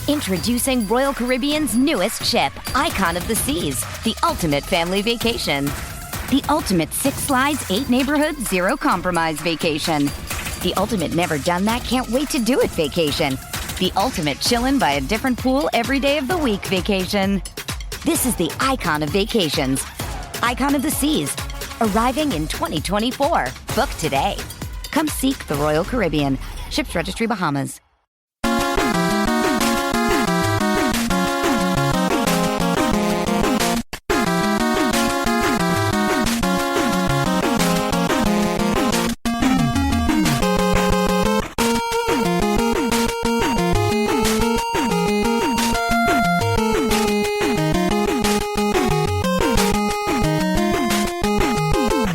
Introducing Royal Caribbean's newest ship, Icon of the Seas, the ultimate family vacation. The ultimate 6 slides, 8 neighborhoods, 0 compromise vacation. The ultimate never done that, can't wait to do it vacation. The ultimate chillin' by a different pool every day of the week vacation. This is the Icon of Vacations. Icon of the Seas, arriving in 2024. Book today. Come seek the Royal Caribbean. Ships Registry, Bahamas.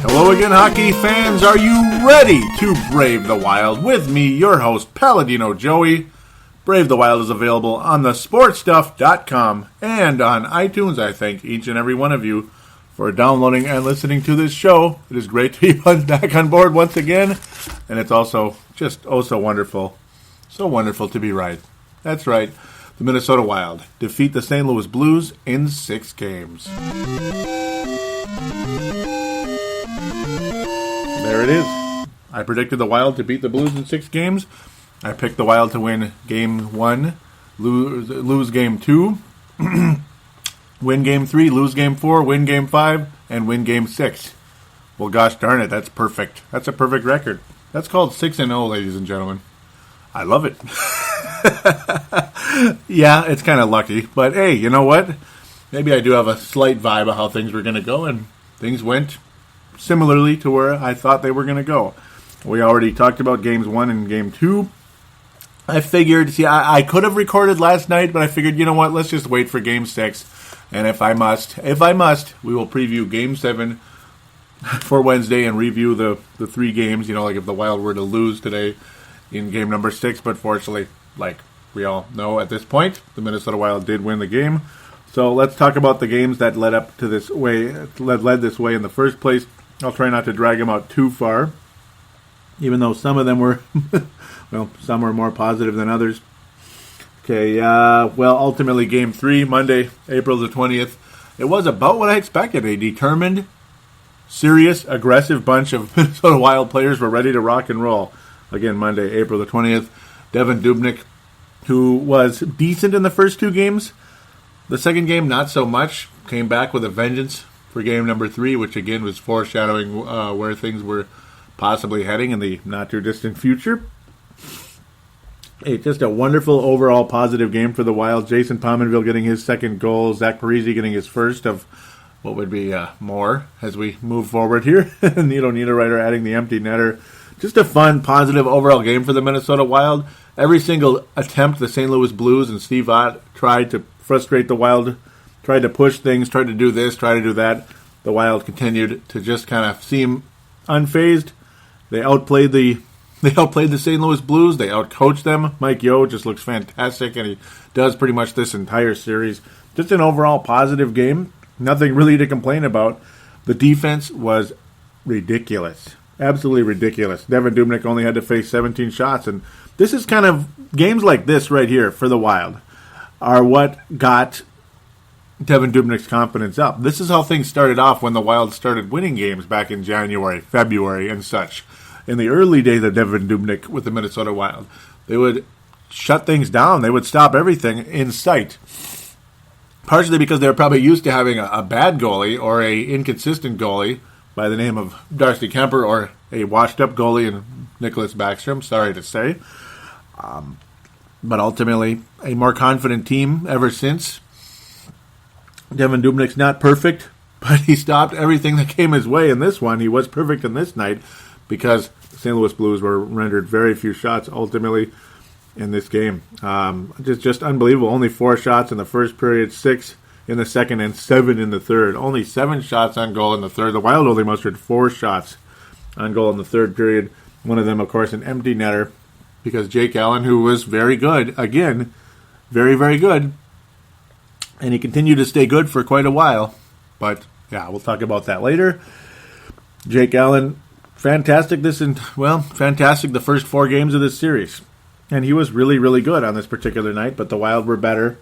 Hello again, hockey fans. Are you ready to brave the wild? With me, your host, Paladino Joey. Brave the Wild is available on thesportstuff.com and on iTunes. I thank each and every one of you for downloading and listening to this show. It is great to be back on board once again, and it's also just so wonderful to be right. That's right. The Minnesota Wild defeat the St. Louis Blues in 6 games. There it is. I predicted the Wild to beat the Blues in 6 games. I picked the Wild to win Game 1, lose Game 2, win Game 3, lose Game 4, win Game 5, and win Game 6. Well, gosh darn it, that's perfect. That's a perfect record. That's called 6-0, ladies and gentlemen. I love it. Yeah, it's kind of lucky. But hey, you know what? Maybe I do have a slight vibe of how things were going to go, and things went similarly to where I thought they were going to go. We already talked about Games 1 and Game 2. I figured, I could have recorded last night, but I figured, you know what, let's just wait for Game 6. And if I must, we will preview Game 7 for Wednesday and review the 3 games, like if the Wild were to lose today in game number 6. But fortunately, like we all know at this point, the Minnesota Wild did win the game. So let's talk about the games that led up to this way, led this way in the first place. I'll try not to drag them out too far, even though some of them were, some were more positive than others. Okay, ultimately Game 3, Monday, April the 20th. It was about what I expected. A determined, serious, aggressive bunch of Minnesota Wild players were ready to rock and roll. Again, Monday, April the 20th. Devan Dubnyk, who was decent in the first 2 games. The second game, not so much. Came back with a vengeance for game number 3, which again was foreshadowing where things were possibly heading in the not-too-distant future. Just a wonderful overall positive game for the Wild. Jason Pominville getting his second goal. Zach Parise getting his first of what would be more as we move forward here. Nito Niederreiter adding the empty netter. Just a fun, positive overall game for the Minnesota Wild. Every single attempt the St. Louis Blues and Steve Ott tried to frustrate the Wild, tried to push things, tried to do this, tried to do that. The Wild continued to just kind of seem unfazed. They outplayed the St. Louis Blues. They outcoached them. Mike Yeo just looks fantastic, and he does pretty much this entire series. Just an overall positive game. Nothing really to complain about. The defense was ridiculous. Absolutely ridiculous. Devan Dubnyk only had to face 17 shots, and this is kind of games like this right here for the Wild are what got Devan Dubnyk's confidence up. This is how things started off when the Wild started winning games back in January, February, and such. In the early days of Devan Dubnyk with the Minnesota Wild, they would shut things down. They would stop everything in sight. Partially because they were probably used to having a bad goalie or a inconsistent goalie by the name of Darcy Kemper, or a washed-up goalie in Nicholas Backstrom, sorry to say. But ultimately, a more confident team ever since. Devan Dubnyk's not perfect, but he stopped everything that came his way in this one. He was perfect in this night because the St. Louis Blues were rendered very few shots ultimately in this game. Just unbelievable. Only 4 shots in the first period, 6 in the second, and 7 in the third. Only 7 shots on goal in the third. The Wild only mustered 4 shots on goal in the third period. One of them, of course, an empty netter, because Jake Allen, who was very good, again, very, very good, and he continued to stay good for quite a while. But, yeah, we'll talk about that later. Jake Allen, fantastic the first 4 games of this series. And he was really, really good on this particular night, but the Wild were better.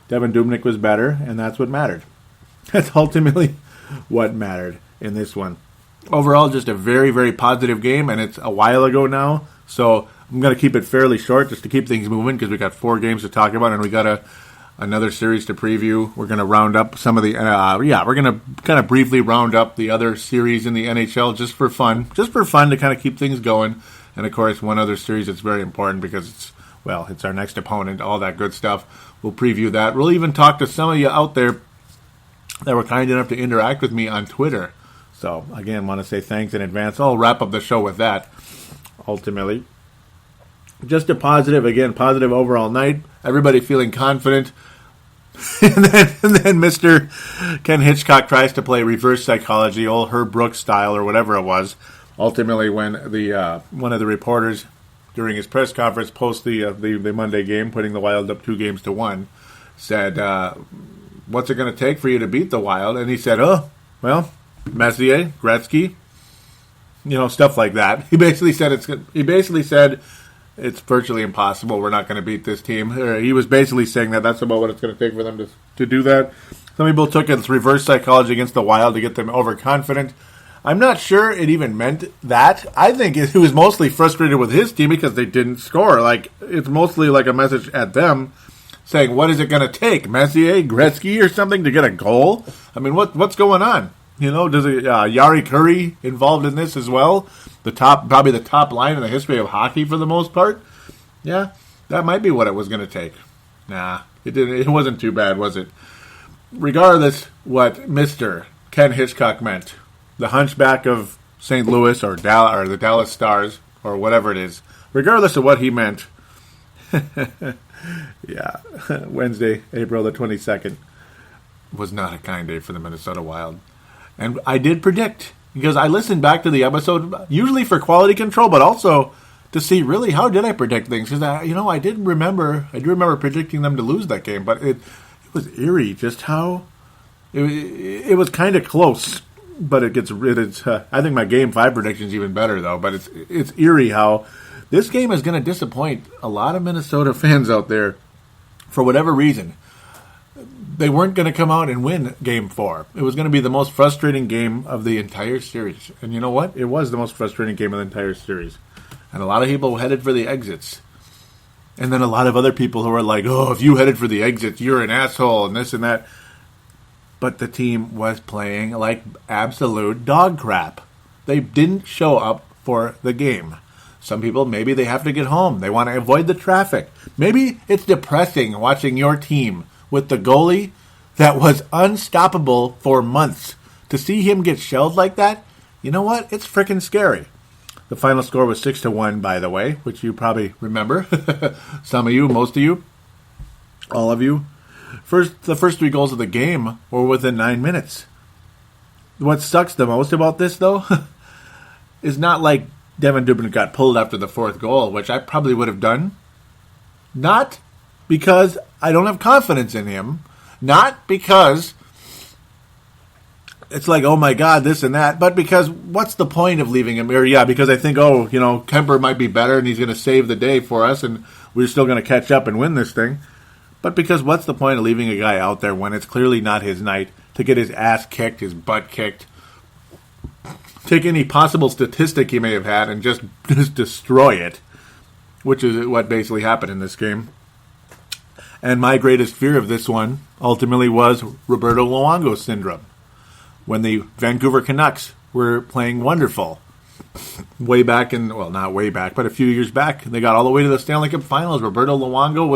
Devin Dubnyk was better, and that's what mattered. That's ultimately what mattered in this one. Overall, just a very, very positive game, and it's a while ago now, so I'm going to keep it fairly short just to keep things moving because we got 4 games to talk about, and we got another series to preview. We're going to round up some of the, we're going to kind of briefly round up the other series in the NHL just for fun to kind of keep things going. And of course, one other series that's very important because it's our next opponent, all that good stuff. We'll preview that. We'll even talk to some of you out there that were kind enough to interact with me on Twitter. So, again, want to say thanks in advance. I'll wrap up the show with that, ultimately. Just a positive overall night. Everybody feeling confident. and then Mr. Ken Hitchcock tries to play reverse psychology, old Herb Brooks style or whatever it was. Ultimately, when the one of the reporters during his press conference post the Monday game, putting the Wild up 2-1, said, what's it going to take for you to beat the Wild? And he said, Messier, Gretzky, stuff like that. He basically said it's virtually impossible. We're not going to beat this team. He was basically saying that's about what it's going to take for them to do that. Some people took it as reverse psychology against the Wild to get them overconfident. I'm not sure it even meant that. I think he was mostly frustrated with his team because they didn't score. Like, it's mostly like a message at them saying, what is it going to take, Messier, Gretzky, or something to get a goal? I mean, what's going on? Does Yari Curry involved in this as well? Probably the top line in the history of hockey for the most part. Yeah, that might be what it was going to take. Nah, it didn't. It wasn't too bad, was it? Regardless, what Mr. Ken Hitchcock meant, the Hunchback of St. Louis or the Dallas Stars or whatever it is, regardless of what he meant. Yeah, Wednesday, April the 22nd was not a kind day for the Minnesota Wild. And I did predict, because I listened back to the episode, usually for quality control, but also to see really how did I predict things. Because I do remember predicting them to lose that game, but it was eerie just how it was kind of close. But I think my Game 5 prediction is even better though. But it's eerie how this game is going to disappoint a lot of Minnesota fans out there for whatever reason. They weren't going to come out and win Game 4. It was going to be the most frustrating game of the entire series. And you know what? It was the most frustrating game of the entire series. And a lot of people headed for the exits. And then a lot of other people who were like, oh, if you headed for the exits, you're an asshole and this and that. But the team was playing like absolute dog crap. They didn't show up for the game. Some people, maybe they have to get home. They want to avoid the traffic. Maybe it's depressing watching your team with the goalie that was unstoppable for months. To see him get shelled like that, you know what? It's freaking scary. The final score was 6-1, by the way, which you probably remember. Some of you, most of you, all of you. The first 3 goals of the game were within 9 minutes. What sucks the most about this, though, is not like Devin Dubnyk got pulled after the 4th goal, which I probably would have done. Not because I don't have confidence in him. Not because it's like, oh my God, this and that. But because what's the point of leaving him here? Yeah, because I think, Kemper might be better and he's going to save the day for us and we're still going to catch up and win this thing. But because what's the point of leaving a guy out there when it's clearly not his night to get his ass kicked, his butt kicked, take any possible statistic he may have had and just destroy it, which is what basically happened in this game. And my greatest fear of this one ultimately was Roberto Luongo syndrome. When the Vancouver Canucks were playing wonderful. Way back not way back, but a few years back, they got all the way to the Stanley Cup Finals. Roberto Luongo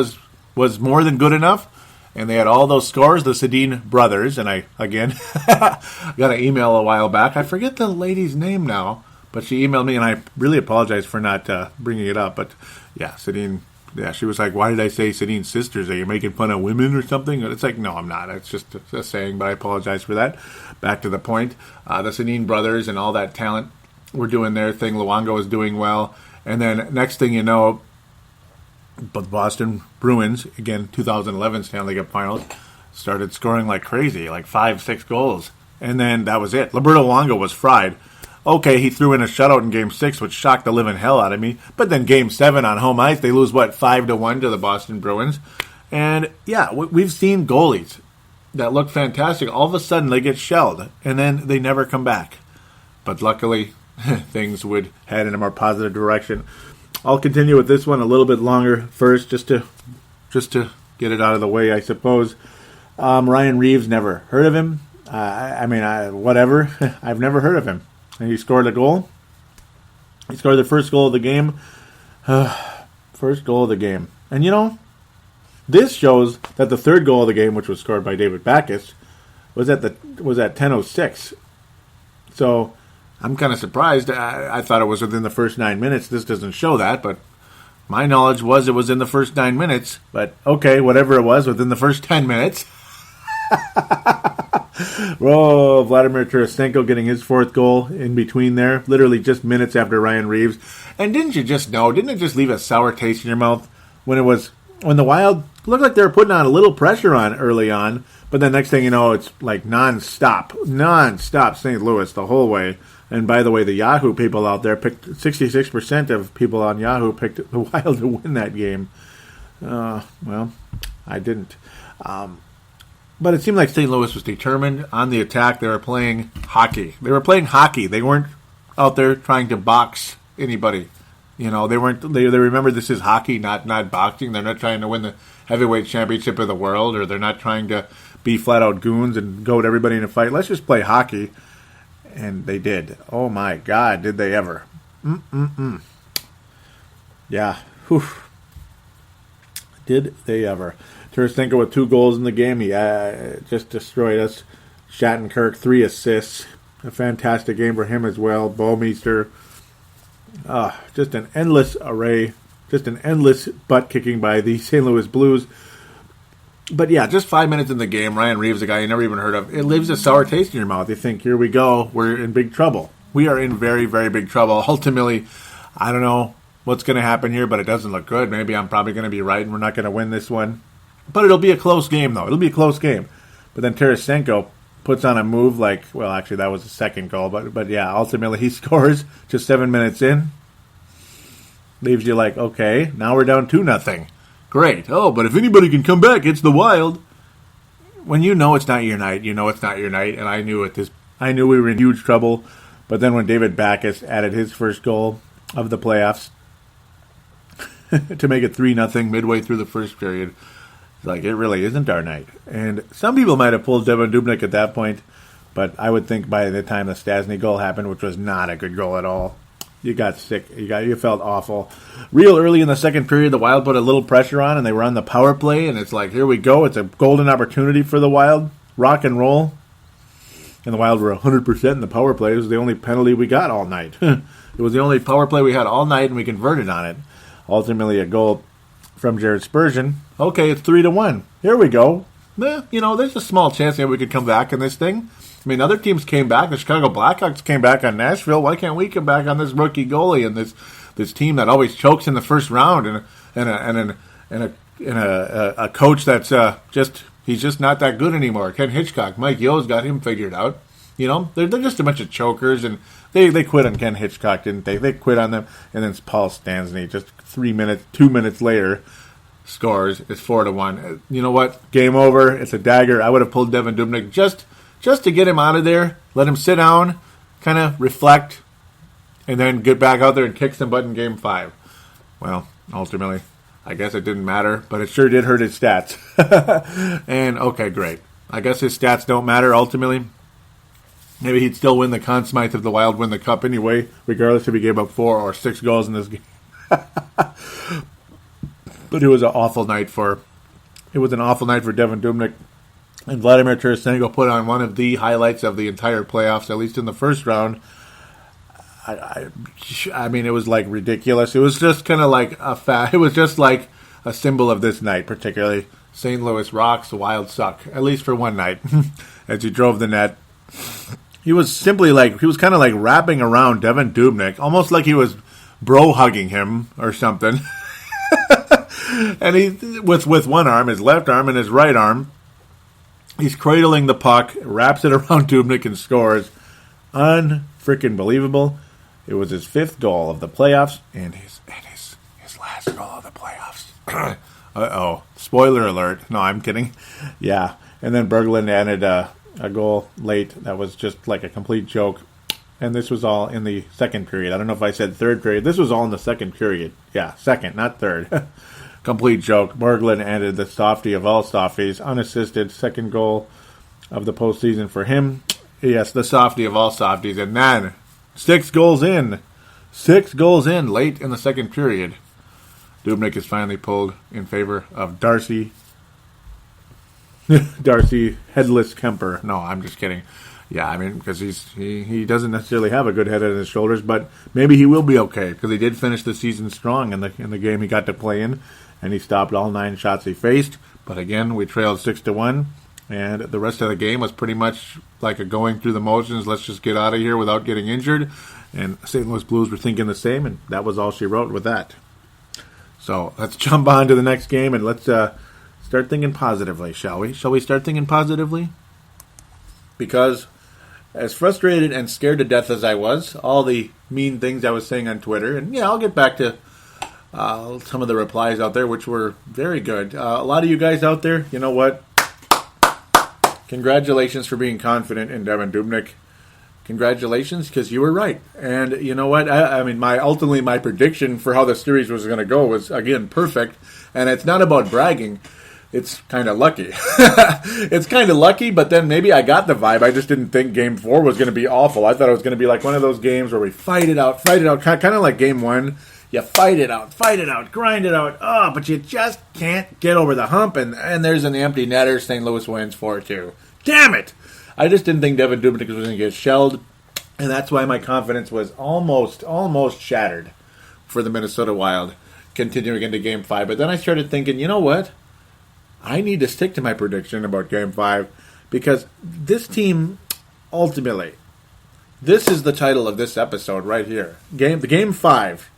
was more than good enough, and they had all those scores, the Sedin brothers, and I, again, got an email a while back. I forget the lady's name now, but she emailed me, and I really apologize for not bringing it up, but yeah, Sedin. Yeah, she was like, why did I say Sedin's sisters? Are you making fun of women or something? And it's like, no, I'm not. It's just a saying, but I apologize for that. Back to the point. The Sedin brothers and all that talent were doing their thing. Luongo was doing well. And then next thing you know, the Boston Bruins, again, 2011 Stanley Cup Finals, started scoring like crazy, like 5-6 goals. And then that was it. Roberto Luongo was fried. Okay, he threw in a shutout in Game 6, which shocked the living hell out of me. But then Game 7 on home ice, they lose, 5-1 to the Boston Bruins. And, yeah, we've seen goalies that look fantastic. All of a sudden, they get shelled, and then they never come back. But luckily, things would head in a more positive direction. I'll continue with this one a little bit longer first, just to get it out of the way, I suppose. Ryan Reeves, never heard of him. Whatever. I've never heard of him. And he scored a goal. He scored the first goal of the game. First goal of the game. And, this shows that the third goal of the game, which was scored by David Backes, was at 10:06. So I'm kind of surprised. I thought it was within the first 9 minutes. This doesn't show that, but my knowledge was it was in the first 9 minutes. But okay, whatever it was, within the first 10 minutes. Vladimir Tarasenko getting his fourth goal in between there, literally just minutes after Ryan Reeves. And didn't it just leave a sour taste in your mouth when the Wild looked like they were putting on a little pressure on early on, but the next thing you know, it's like non-stop St. Louis the whole way. And by the way, the Yahoo people out there picked 66% of people on Yahoo picked the Wild to win that game. Well, I didn't. But it seemed like St. Louis was determined on the attack. They were playing hockey. They weren't out there trying to box anybody. They weren't. They remember this is hockey, not boxing. They're not trying to win the heavyweight championship of the world, or they're not trying to be flat out goons and goad everybody in a fight. Let's just play hockey. And they did. Oh my God, did they ever? Yeah. Whew. Did they ever? Tarasenko with 2 goals in the game. He just destroyed us. Shattenkirk, 3 assists. A fantastic game for him as well. Bouwmeester. Just an endless array. Just an endless butt kicking by the St. Louis Blues. But yeah, just 5 minutes in the game, Ryan Reeves, a guy you never even heard of, it leaves a sour taste in your mouth. You think, here we go, we're in big trouble. We are in very, very big trouble. Ultimately, I don't know what's going to happen here, but it doesn't look good. Maybe I'm probably going to be right and we're not going to win this one. But it'll be a close game, though. It'll be a close game. But then Tarasenko puts on a move actually that was the second goal, but yeah, ultimately he scores just 7 minutes in. Leaves you like, okay, now we're down 2-0. Great. Oh, but if anybody can come back, it's the Wild. When it's not your night, it's not your night, and I knew it. I knew we were in huge trouble. But then when David Backes added his first goal of the playoffs to make it 3-0 midway through the first period, it's like, it really isn't our night. And some people might have pulled Devan Dubnyk at that point, but I would think by the time the Stastny goal happened, which was not a good goal at all, you got sick. You felt awful. Real early in the second period, the Wild put a little pressure on, and they were on the power play, and it's like, here we go. It's a golden opportunity for the Wild. Rock and roll. And the Wild were 100% in the power play. It was the only penalty we got all night. It was the only power play we had all night, and we converted on it. Ultimately, a goal from Jared Spurgeon. Okay, it's 3-1. Here we go. There's a small chance that we could come back in this thing. I mean, other teams came back. The Chicago Blackhawks came back on Nashville. Why can't we come back on this rookie goalie and this team that always chokes in the first round and a coach that's he's just not that good anymore. Ken Hitchcock, Mike Yo's got him figured out. They're just a bunch of chokers, and they quit on Ken Hitchcock, didn't they? They quit on them, and then Paul Stastny just 2 minutes later scores. It's 4-1. You know what? Game over. It's a dagger. I would have pulled Devan Dubnyk just to get him out of there, let him sit down, kind of reflect, and then get back out there and kick some butt in Game 5. Well, ultimately, I guess it didn't matter, but it sure did hurt his stats. And, okay, great. I guess his stats don't matter, ultimately. Maybe he'd still win the Conn Smythe if the Wild win the Cup anyway, regardless if he gave up 4 or 6 goals in this game. But it was an awful night for Devan Dubnyk. And Vladimir Tarasenko put on one of the highlights of the entire playoffs, at least in the first round. I mean, it was like ridiculous. It was just kind of like it was just like a symbol of this night, particularly. St. Louis rocks, the Wild suck, at least for one night. As he drove the net, he was kind of like wrapping around Devan Dubnyk, almost like he was bro hugging him or something. And he with one arm, his left arm and his right arm. He's cradling the puck, wraps it around Dubnyk, and scores. freaking believable. It was his 5th goal of the playoffs and his last goal of the playoffs. Uh-oh. Spoiler alert. No, I'm kidding. Yeah. And then Berglund added a goal late that was just like a complete joke. And this was all in the second period. I don't know if I said third period. This was all in the second period. Yeah, second, not third. Complete joke. Berglund added the softie of all softies, unassisted, second goal of the postseason for him. Yes, the softie of all softies. And then 6 goals in. 6 goals in late in the second period. Dubnyk is finally pulled in favor of Darcy. Darcy Headless Kemper. No, I'm just kidding. Yeah, I mean, because he doesn't necessarily have a good head on his shoulders, but maybe he will be okay because he did finish the season strong in the game he got to play in, and he stopped all 9 shots he faced. But again, we trailed 6-1, and the rest of the game was pretty much like a going through the motions. Let's just get out of here without getting injured. And St. Louis Blues were thinking the same, and that was all she wrote with that. So let's jump on to the next game, and let's start thinking positively, shall we? Shall we start thinking positively? Because as frustrated and scared to death as I was, all the mean things I was saying on Twitter, and yeah, I'll get back to some of the replies out there, which were very good. A lot of you guys out there, you know what? Congratulations for being confident in Devan Dubnyk. Congratulations, because you were right. And you know what? I mean, my prediction for how the series was going to go was, again, perfect. And it's not about bragging. It's kind of lucky. It's kind of lucky, but then maybe I got the vibe. I just didn't think Game 4 was going to be awful. I thought it was going to be like one of those games where we fight it out, kind of like Game 1. You fight it out, grind it out. Oh, but you just can't get over the hump. And there's an empty netter. St. Louis wins 4-2. Damn it! I just didn't think Devan Dubnyk was going to get shelled, and that's why my confidence was almost shattered for the Minnesota Wild continuing into Game 5. But then I started thinking, you know what? I need to stick to my prediction about Game 5 because this team, ultimately, this is the title of this episode right here. Game 5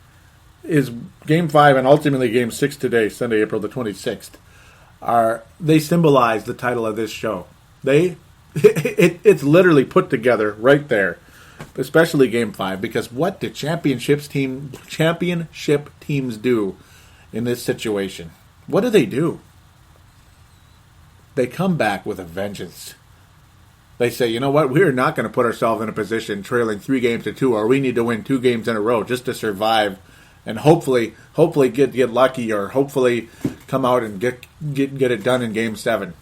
is Game 5 and ultimately Game 6 today, Sunday, April the 26th. They symbolize the title of this show. It's literally put together right there, especially Game 5, because what do championship teams do in this situation? What do? They come back with a vengeance. They say, you know what, we're not going to put ourselves in a position trailing 3-2, or we need to win 2 games in a row just to survive and hopefully get lucky, or hopefully come out and get it done in Game 7.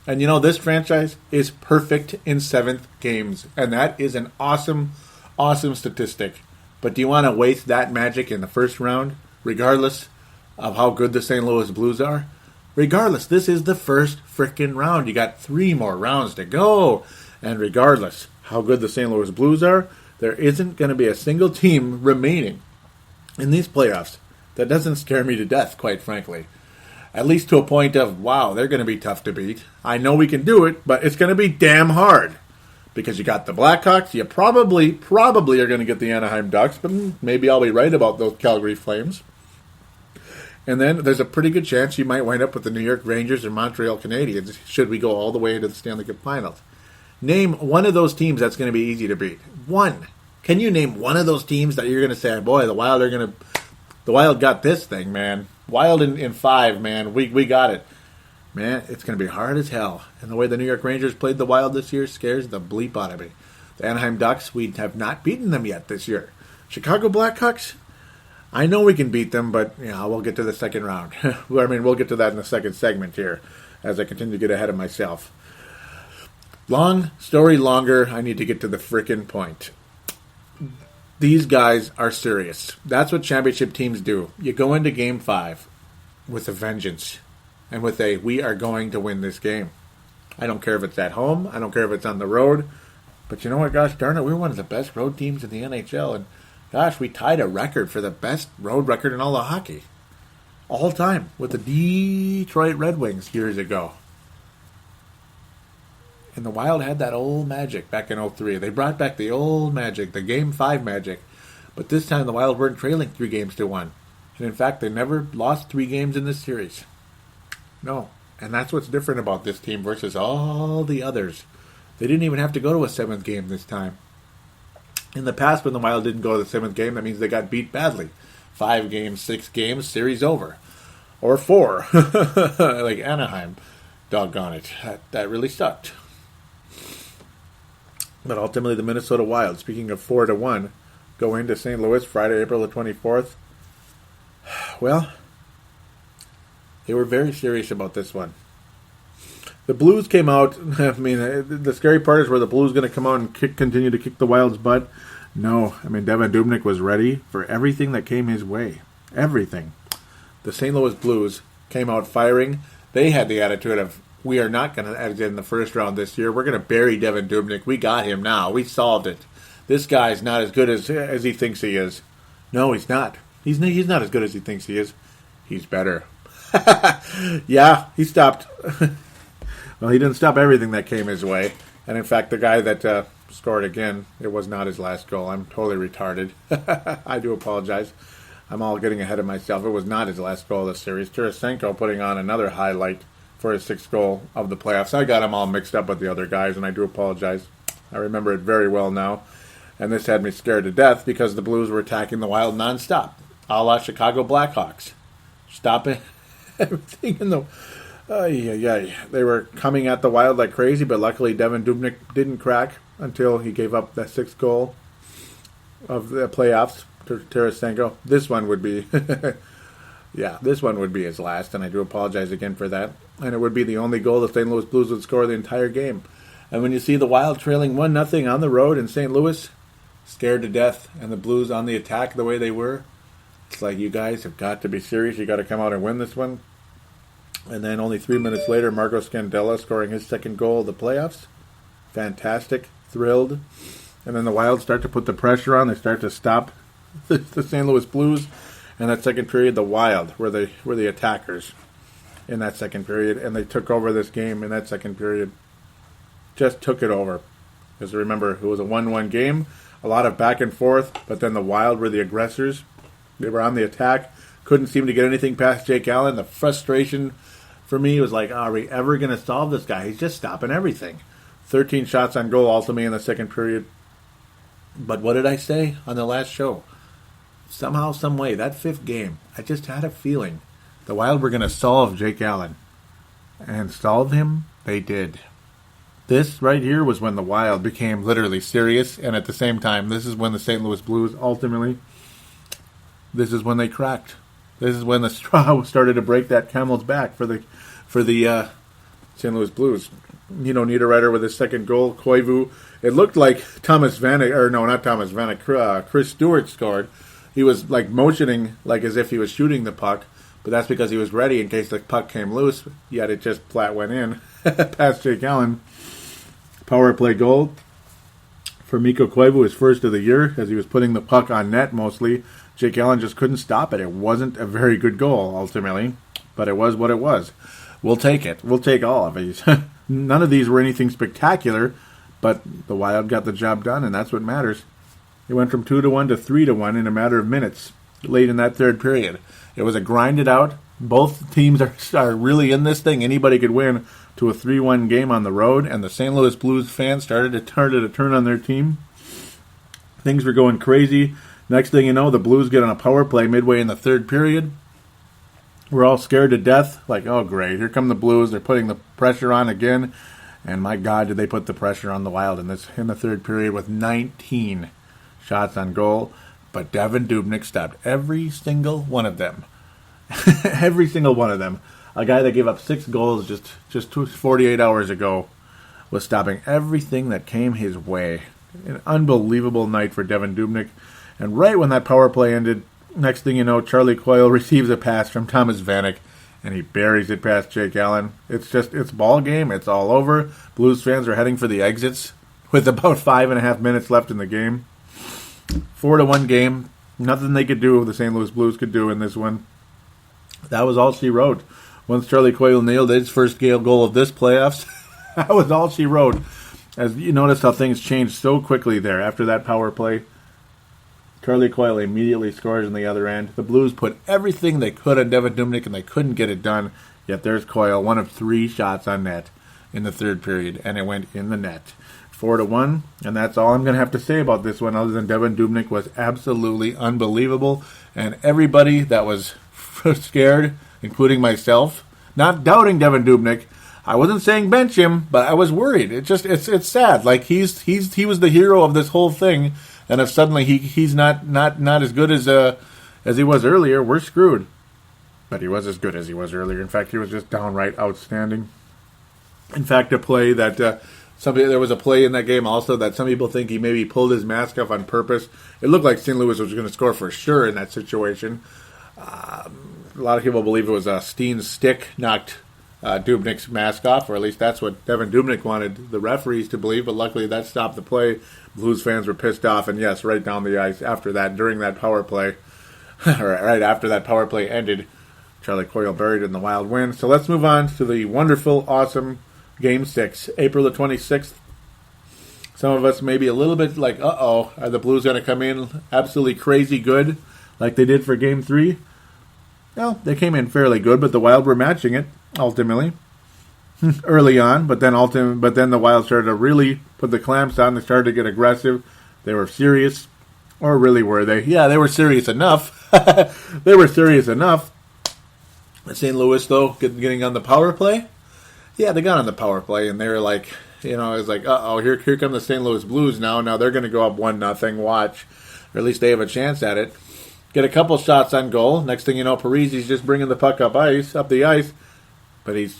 And you know, this franchise is perfect in 7th games. And that is an awesome statistic. But do you want to waste that magic in the first round, regardless of how good the St. Louis Blues are? Regardless, this is the first frickin' round. You got 3 more rounds to go. And regardless how good the St. Louis Blues are, there isn't going to be a single team remaining in these playoffs that doesn't scare me to death, quite frankly. At least to a point of, wow, they're going to be tough to beat. I know we can do it, but it's going to be damn hard. Because you got the Blackhawks, you probably are going to get the Anaheim Ducks, but maybe I'll be right about those Calgary Flames. And then there's a pretty good chance you might wind up with the New York Rangers or Montreal Canadiens, should we go all the way into the Stanley Cup Finals. Name one of those teams that's going to be easy to beat. One. Can you name one of those teams that you're going to say, boy, the Wild got this thing, man. Wild in 5, man. We got it. Man, it's going to be hard as hell. And the way the New York Rangers played the Wild this year scares the bleep out of me. The Anaheim Ducks, we have not beaten them yet this year. Chicago Blackhawks, I know we can beat them, but we'll get to the second round. We'll get to that in the second segment here as I continue to get ahead of myself. Long story longer, I need to get to the frickin' point. These guys are serious. That's what championship teams do. You go into Game 5 with a vengeance and with we are going to win this game. I don't care if it's at home. I don't care if it's on the road. But you know what, gosh darn it, we're one of the best road teams in the NHL. And gosh, we tied a record for the best road record in all of hockey. All time with the Detroit Red Wings years ago. And the Wild had that old magic back in 2003. They brought back the old magic, the Game 5 magic. But this time the Wild weren't trailing 3-1. And in fact, they never lost 3 games in this series. No. And that's what's different about this team versus all the others. They didn't even have to go to a 7th game this time. In the past, when the Wild didn't go to the 7th game, that means they got beat badly. 5 games, 6 games, series over. Or 4, like Anaheim. Doggone it. That really sucked. But ultimately, the Minnesota Wild, speaking of 4-1, go into St. Louis Friday, April the 24th. Well, they were very serious about this one. The Blues came out. I mean, the scary part is, were the Blues going to come out and continue to kick the Wild's butt? No. I mean, Devan Dubnyk was ready for everything that came his way. Everything. The St. Louis Blues came out firing. They had the attitude of, we are not going to exit in the first round this year. We're going to bury Devan Dubnyk. We got him now. We solved it. This guy's not as good as he thinks he is. No, he's not. He's not as good as he thinks he is. He's better. Yeah, he stopped. Well, he didn't stop everything that came his way. And in fact, the guy that scored again, it was not his last goal. I'm totally retarded. I do apologize. I'm all getting ahead of myself. It was not his last goal of the series. Tarasenko putting on another highlight for his 6th goal of the playoffs. I got him all mixed up with the other guys, and I do apologize. I remember it very well now. And this had me scared to death because the Blues were attacking the Wild nonstop, a la Chicago Blackhawks. Stopping everything in the... They were coming at the Wild like crazy, but luckily Devan Dubnyk didn't crack until he gave up that 6th goal of the playoffs to Tarasenko. This one would be... this one would be his last, and I do apologize again for that. And it would be the only goal the St. Louis Blues would score the entire game. And when you see the Wild trailing 1-0 on the road in St. Louis, scared to death, and the Blues on the attack the way they were, it's like, you guys have got to be serious. You got to come out and win this one. And then only 3 minutes later, Marco Scandella scoring his 2nd goal of the playoffs. Fantastic. Thrilled. And then the Wild start to put the pressure on. They start to stop the St. Louis Blues. And that second period, the Wild were the attackers in that second period. And they took over this game in that second period. Just took it over. Because remember, it was a 1-1 game. A lot of back and forth. But then the Wild were the aggressors. They were on the attack. Couldn't seem to get anything past Jake Allen. The frustration for me was like, are we ever going to solve this guy? He's just stopping everything. 13 shots on goal ultimately in the second period. But what did I say on the last show? Somehow, some way, that 5th game, I just had a feeling the Wild were going to solve Jake Allen. And solve him, they did. This right here was when the Wild became literally serious. And at the same time, this is when the St. Louis Blues ultimately, this is when they cracked. This is when the straw started to break that camel's back for the St. Louis Blues. Niederreiter with his 2nd goal. Koivu. It looked like Thomas Vanek, or no, not Thomas Vanek. Chris Stewart scored. He was like motioning like as if he was shooting the puck, but that's because he was ready in case the puck came loose. Yet it just flat went in past Jake Allen. Power play goal for Mikko Koivu, his first of the year, as he was putting the puck on net mostly. Jake Allen just couldn't stop it. It wasn't a very good goal, ultimately, but it was what it was. We'll take it. We'll take all of these. None of these were anything spectacular, but the Wild got the job done, and that's what matters. It went from 2-1 to 3-1 in a matter of minutes late in that 3rd period. It was a grinded out. Both teams are really in this thing. Anybody could win to a 3-1 game on the road, and the St. Louis Blues fans started to turn on their team. Things were going crazy. Next thing you know, the Blues get on a power play midway in the 3rd period. We're all scared to death. Like, oh, great. Here come the Blues. They're putting the pressure on again. And my God, did they put the pressure on the Wild in the 3rd period with 19 shots on goal. But Devan Dubnyk stopped every single one of them. Every single one of them. A guy that gave up 6 goals just 48 hours ago was stopping everything that came his way. An unbelievable night for Devan Dubnyk. And right when that power play ended, next thing you know, Charlie Coyle receives a pass from Thomas Vanek, and he buries it past Jake Allen. It's ball game. It's all over. Blues fans are heading for the exits with about 5.5 minutes left in the game. 4-1 game. Nothing they could do, the St. Louis Blues could do in this one. That was all she wrote. Once Charlie Coyle nailed his first goal of this playoffs, that was all she wrote. As you notice how things changed so quickly there after that power play. Charlie Coyle immediately scores on the other end. The Blues put everything they could on Devan Dubnyk, and they couldn't get it done. Yet there's Coyle, one of 3 shots on net in the 3rd period, and it went in the net. 4-1. And that's all I'm going to have to say about this one, other than Devin Dubnyk was absolutely unbelievable. And everybody that was scared, including myself, not doubting Devin Dubnyk, I wasn't saying bench him, but I was worried. It's sad. Like he was the hero of this whole thing, and if suddenly he's not as good as he was earlier, we're screwed. But he was as good as he was earlier. In fact, he was just downright outstanding. In fact, a play that there was a play in that game also that some people think he maybe pulled his mask off on purpose. It looked like St. Louis was going to score for sure in that situation. A lot of people believe it was Steen's stick knocked Dubnyk's mask off, or at least that's what Devin Dubnyk wanted the referees to believe, but luckily that stopped the play. Blues fans were pissed off, and yes, right down the ice after that, during that power play, right after that power play ended, Charlie Coyle buried in the Wild win. So let's move on to the wonderful, awesome Game 6, April the 26th. Some of us may be a little bit like, are the Blues going to come in absolutely crazy good like they did for Game 3? Well, they came in fairly good, but the Wild were matching it, ultimately, early on. But then the Wild started to really put the clamps on. They started to get aggressive. They were serious. Or really were they? Yeah, they were serious enough. They were serious enough. St. Louis, though, getting on the power play. Yeah, they got on the power play, and they were like, it was like, here come the St. Louis Blues now. Now they're going to go up 1-0, watch. Or at least they have a chance at it. Get a couple shots on goal. Next thing you know, Parise's just bringing the puck up the ice. But he's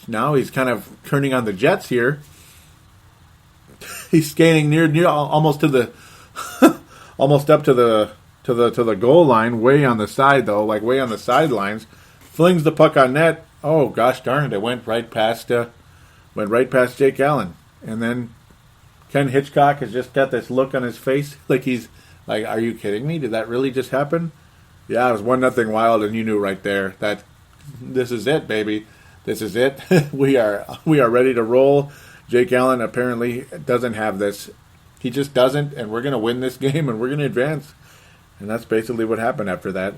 kind of turning on the Jets here. He's skating near almost to the almost up to the goal line, way on the side though, like way on the sidelines. Flings the puck on net. Oh gosh darn it! It went right past Jake Allen, and then Ken Hitchcock has just got this look on his face, like he's like, "Are you kidding me? Did that really just happen?" Yeah, it was 1-0 Wild, and you knew right there that this is it, baby. This is it. We are ready to roll. Jake Allen apparently doesn't have this. He just doesn't, and we're going to win this game, and we're going to advance. And that's basically what happened after that.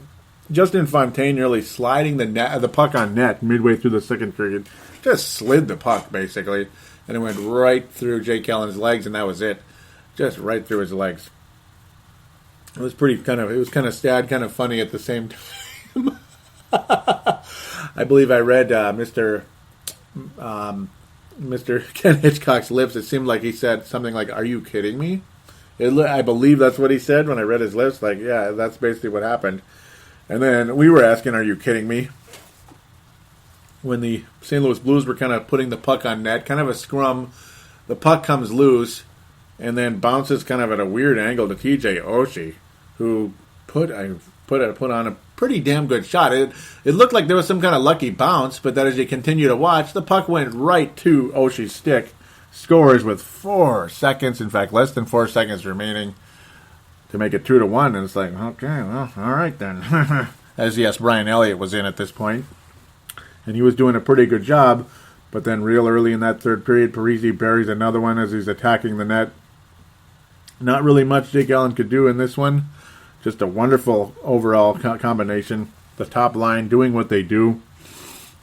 Justin Fontaine nearly sliding the puck on net midway through the second period. Just slid the puck, basically, and it went right through Jake Allen's legs, and that was it. Just right through his legs. It was kind of sad, kind of funny at the same time. I believe I read Mr. Ken Hitchcock's lips. It seemed like he said something like, "Are you kidding me?" I believe that's what he said when I read his lips. Like, yeah, that's basically what happened. And then we were asking, "Are you kidding me?" When the St. Louis Blues were kind of putting the puck on net, kind of a scrum, the puck comes loose and then bounces kind of at a weird angle to TJ Oshie, who put on a pretty damn good shot. It looked like there was some kind of lucky bounce, but then as you continue to watch, the puck went right to Oshie's stick. Scores with 4 seconds, in fact, less than 4 seconds remaining to make it 2-1. And it's like, okay, well, all right then. As yes, Brian Elliott was in at this point, and he was doing a pretty good job. But then real early in that third period, Parise buries another one as he's attacking the net. Not really much Jake Allen could do in this one. Just a wonderful overall combination. The top line doing what they do.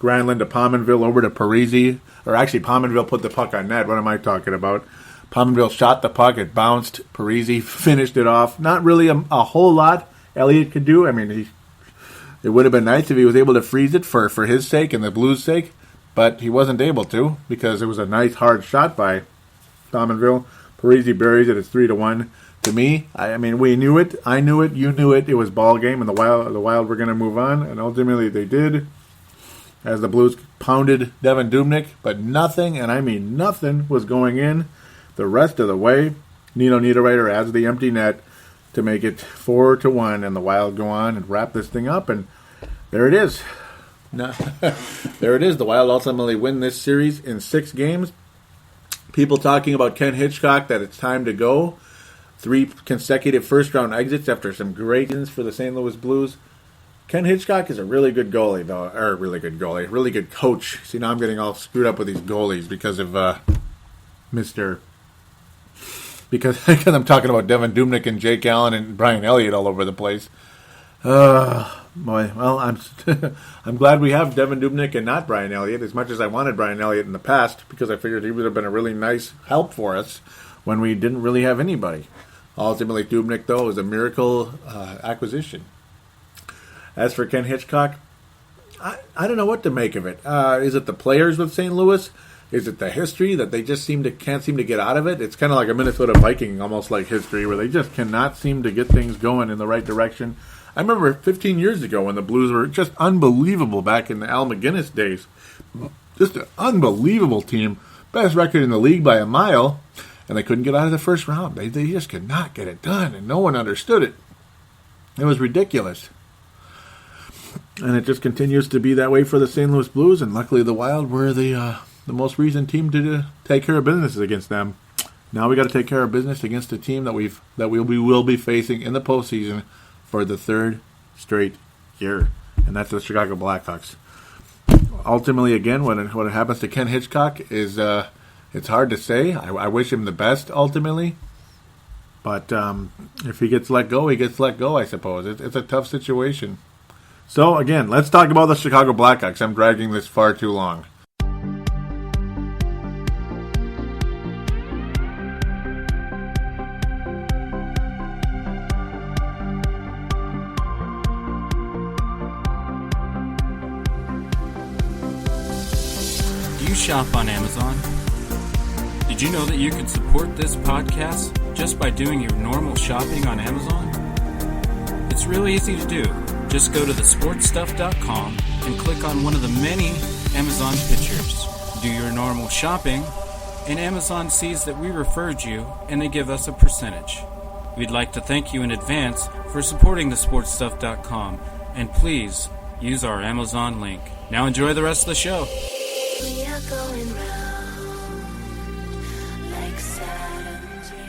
Granlund to Pominville over to Parise. Or actually, Pominville put the puck on net. What am I talking about? Pominville shot the puck. It bounced. Parise finished it off. Not really a whole lot Elliott could do. I mean, it would have been nice if he was able to freeze it for his sake and the Blues' sake. But he wasn't able to because it was a nice hard shot by Pominville. Parise buries it. It's 3-1. To me, I mean, we knew it. I knew it. You knew it. It was ball game, and the Wild were going to move on, and ultimately they did. As the Blues pounded Devin Dubnyk, but nothing, and I mean nothing, was going in the rest of the way. Nino Niederreiter adds the empty net to make it 4-1, and the Wild go on and wrap this thing up, and there it is. There it is. The Wild ultimately win this series in 6 games. People talking about Ken Hitchcock, that it's time to go. 3 consecutive first-round exits after some great wins for the St. Louis Blues. Ken Hitchcock is a really good goalie, though. Or really good coach. See, now I'm getting all screwed up with these goalies because of because I'm talking about Devin Dubnyk and Jake Allen and Brian Elliott all over the place. Boy, well, I'm glad we have Devin Dubnyk and not Brian Elliott, as much as I wanted Brian Elliott in the past, because I figured he would have been a really nice help for us when we didn't really have anybody. Ultimately, Dubnyk, though, was a miracle acquisition. As for Ken Hitchcock, I don't know what to make of it. Is it the players with St. Louis? Is it the history that they just can't seem to get out of it? It's kind of like a Minnesota Viking, almost like history, where they just cannot seem to get things going in the right direction. I remember 15 years ago when the Blues were just unbelievable back in the Al McGinnis days. Just an unbelievable team. Best record in the league by a mile. And they couldn't get out of the first round. They just could not get it done, and no one understood it. It was ridiculous. And it just continues to be that way for the St. Louis Blues, and luckily the Wild were the most recent team to take care of business against them. Now we got to take care of business against a team that we will be facing in the postseason for the third straight year, and that's the Chicago Blackhawks. Ultimately, again, when it happens to Ken Hitchcock is it's hard to say. I wish him the best ultimately, but if he gets let go, he gets let go. I suppose it's a tough situation. So again, let's talk about the Chicago Blackhawks. I'm dragging this far too long. Do you shop on Amazon? Did you know that you can support this podcast just by doing your normal shopping on Amazon? It's really easy to do. Just go to thesportstuff.com and click on one of the many Amazon pictures. Do your normal shopping, and Amazon sees that we referred you, and they give us a percentage. We'd like to thank you in advance for supporting thesportstuff.com, and please use our Amazon link. Now enjoy the rest of the show. We are going round like Saturn's ring.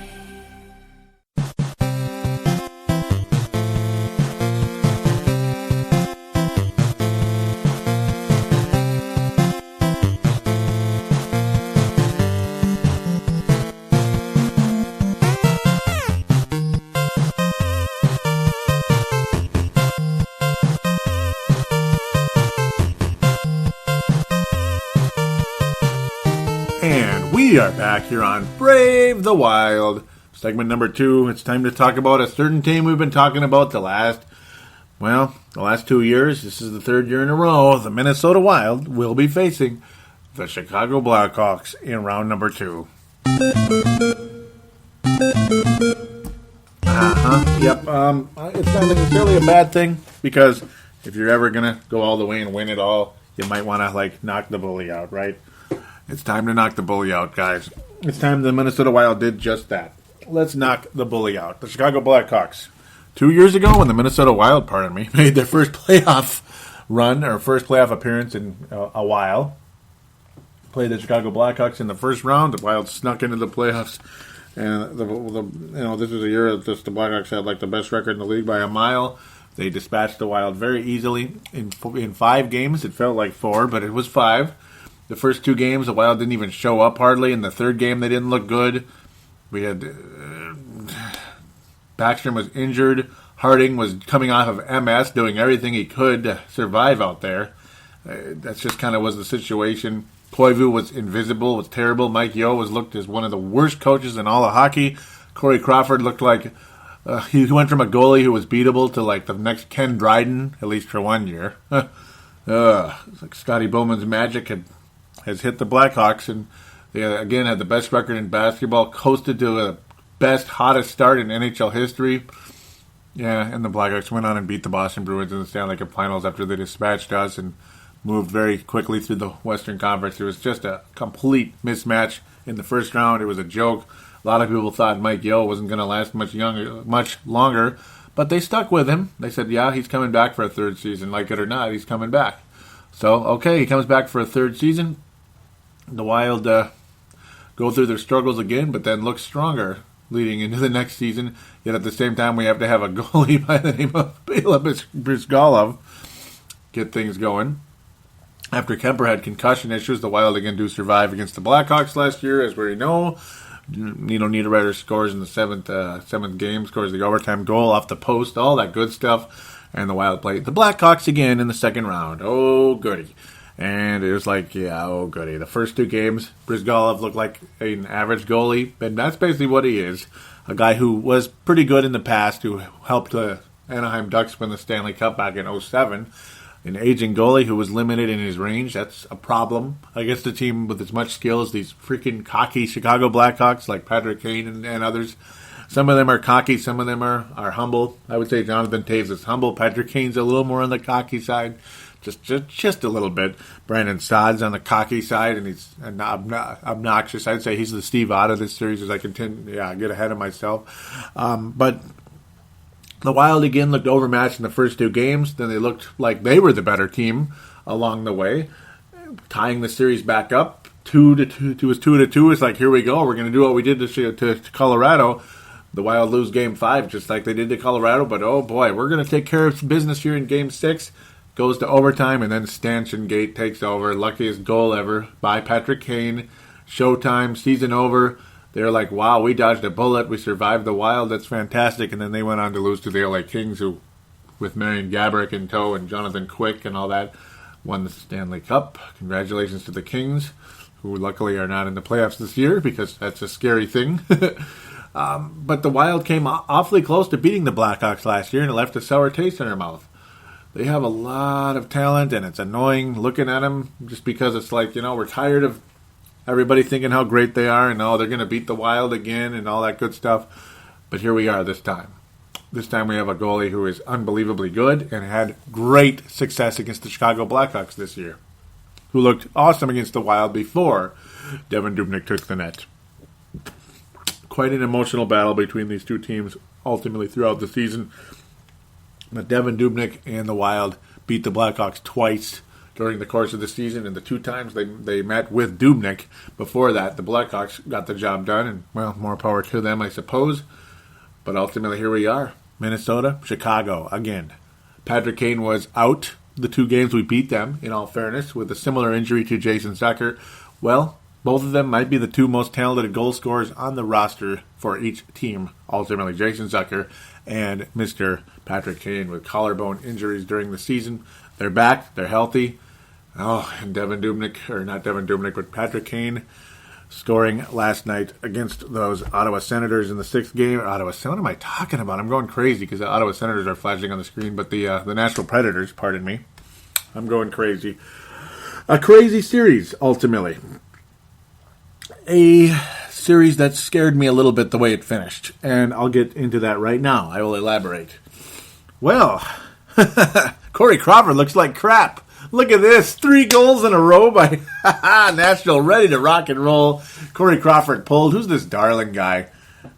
And we are back here on Brave the Wild, segment number 2. It's time to talk about a certain team we've been talking about the last 2 years. This is the third year in a row. The Minnesota Wild will be facing the Chicago Blackhawks in round number 2. Yep. It's not necessarily a bad thing, because if you're ever going to go all the way and win it all, you might want to knock the bully out, right? It's time to knock the bully out, guys. It's time the Minnesota Wild did just that. Let's knock the bully out. The Chicago Blackhawks. 2 years ago, when the Minnesota Wild, made their first playoff run, or first playoff appearance in a while, played the Chicago Blackhawks in the first round. The Wild snuck into the playoffs, and this was a year that the Blackhawks had the best record in the league by a mile. They dispatched the Wild very easily in 5 games. It felt like 4, but it was 5. The first 2 games, the Wild didn't even show up hardly. In the third game, they didn't look good. We had Backstrom was injured. Harding was coming off of MS, doing everything he could to survive out there. That's just kind of was the situation. Koivu was invisible, was terrible. Mike Yeo looked as one of the worst coaches in all of hockey. Corey Crawford looked like he went from a goalie who was beatable to the next Ken Dryden, at least for 1 year. It's like Scotty Bowman's magic has hit the Blackhawks, and they again had the best record in basketball, coasted to the best, hottest start in NHL history. Yeah, and the Blackhawks went on and beat the Boston Bruins in the Stanley Cup Finals after they dispatched us and moved very quickly through the Western Conference. It was just a complete mismatch in the first round. It was a joke. A lot of people thought Mike Yeo wasn't going to last much longer, but they stuck with him. They said, yeah, he's coming back for a third season. Like it or not, he's coming back. So, okay, he comes back for a third season. The Wild go through their struggles again, but then look stronger leading into the next season. Yet at the same time, we have to have a goalie by the name of Bela Brizgalov get things going. After Kemper had concussion issues, the Wild again do survive against the Blackhawks last year, as we know. Niederreiter scores in the seventh game, scores the overtime goal off the post, all that good stuff. And the Wild played the Blackhawks again in the second round. Oh, goody. And it was like, yeah, oh goody. The first 2 games, Brizgalov looked like an average goalie, and that's basically what he is. A guy who was pretty good in the past, who helped the Anaheim Ducks win the Stanley Cup back in 2007. An aging goalie who was limited in his range. That's a problem against a team with as much skill as these freaking cocky Chicago Blackhawks like Patrick Kane and others. Some of them are cocky, some of them are humble. I would say Jonathan Toews is humble. Patrick Kane's a little more on the cocky side. Just a little bit. Brandon Saad's on the cocky side, and he's obnoxious. I'd say he's the Steve Ott of this series as I continue. Yeah, I get ahead of myself. But the Wild again looked overmatched in the first 2 games. Then they looked like they were the better team along the way, tying the series back up 2-2. It was 2-2. It's like, here we go. We're going to do what we did to Colorado. The Wild lose Game 5 just like they did to Colorado. But oh boy, we're going to take care of business here in Game 6. Goes to overtime, and then Stanchion Gate takes over. Luckiest goal ever by Patrick Kane. Showtime, season over. They're like, wow, we dodged a bullet. We survived the Wild. That's fantastic. And then they went on to lose to the LA Kings, who, with Marian Gaborik in tow and Jonathan Quick and all that, won the Stanley Cup. Congratulations to the Kings, who luckily are not in the playoffs this year, because that's a scary thing. But the Wild came awfully close to beating the Blackhawks last year, and it left a sour taste in their mouth. They have a lot of talent, and it's annoying looking at them just because it's like, we're tired of everybody thinking how great they are and, they're going to beat the Wild again and all that good stuff. But here we are this time. This time we have a goalie who is unbelievably good and had great success against the Chicago Blackhawks this year, who looked awesome against the Wild before Devin Dubnyk took the net. Quite an emotional battle between these two teams ultimately throughout the season. But Devin Dubnyk and the Wild beat the Blackhawks twice during the course of the season, and the 2 times they met with Dubnyk. Before that, the Blackhawks got the job done, and, well, more power to them, I suppose. But ultimately, here we are. Minnesota, Chicago, again. Patrick Kane was out the 2 games we beat them, in all fairness, with a similar injury to Jason Zucker. Well, both of them might be the 2 most talented goal scorers on the roster for each team. Ultimately, Jason Zucker and Mr. Patrick Kane with collarbone injuries during the season. They're back. They're healthy. Oh, and Patrick Kane scoring last night against those Ottawa Senators in the 6th game. What am I talking about? I'm going crazy because the Ottawa Senators are flashing on the screen, but the Nashville Predators, pardon me. I'm going crazy. A crazy series, ultimately. A series that scared me a little bit the way it finished, and I'll get into that right now. I will elaborate. Well, Corey Crawford looks like crap. Look at this. 3 goals in a row by Nashville, ready to rock and roll. Corey Crawford pulled. Who's this darling guy?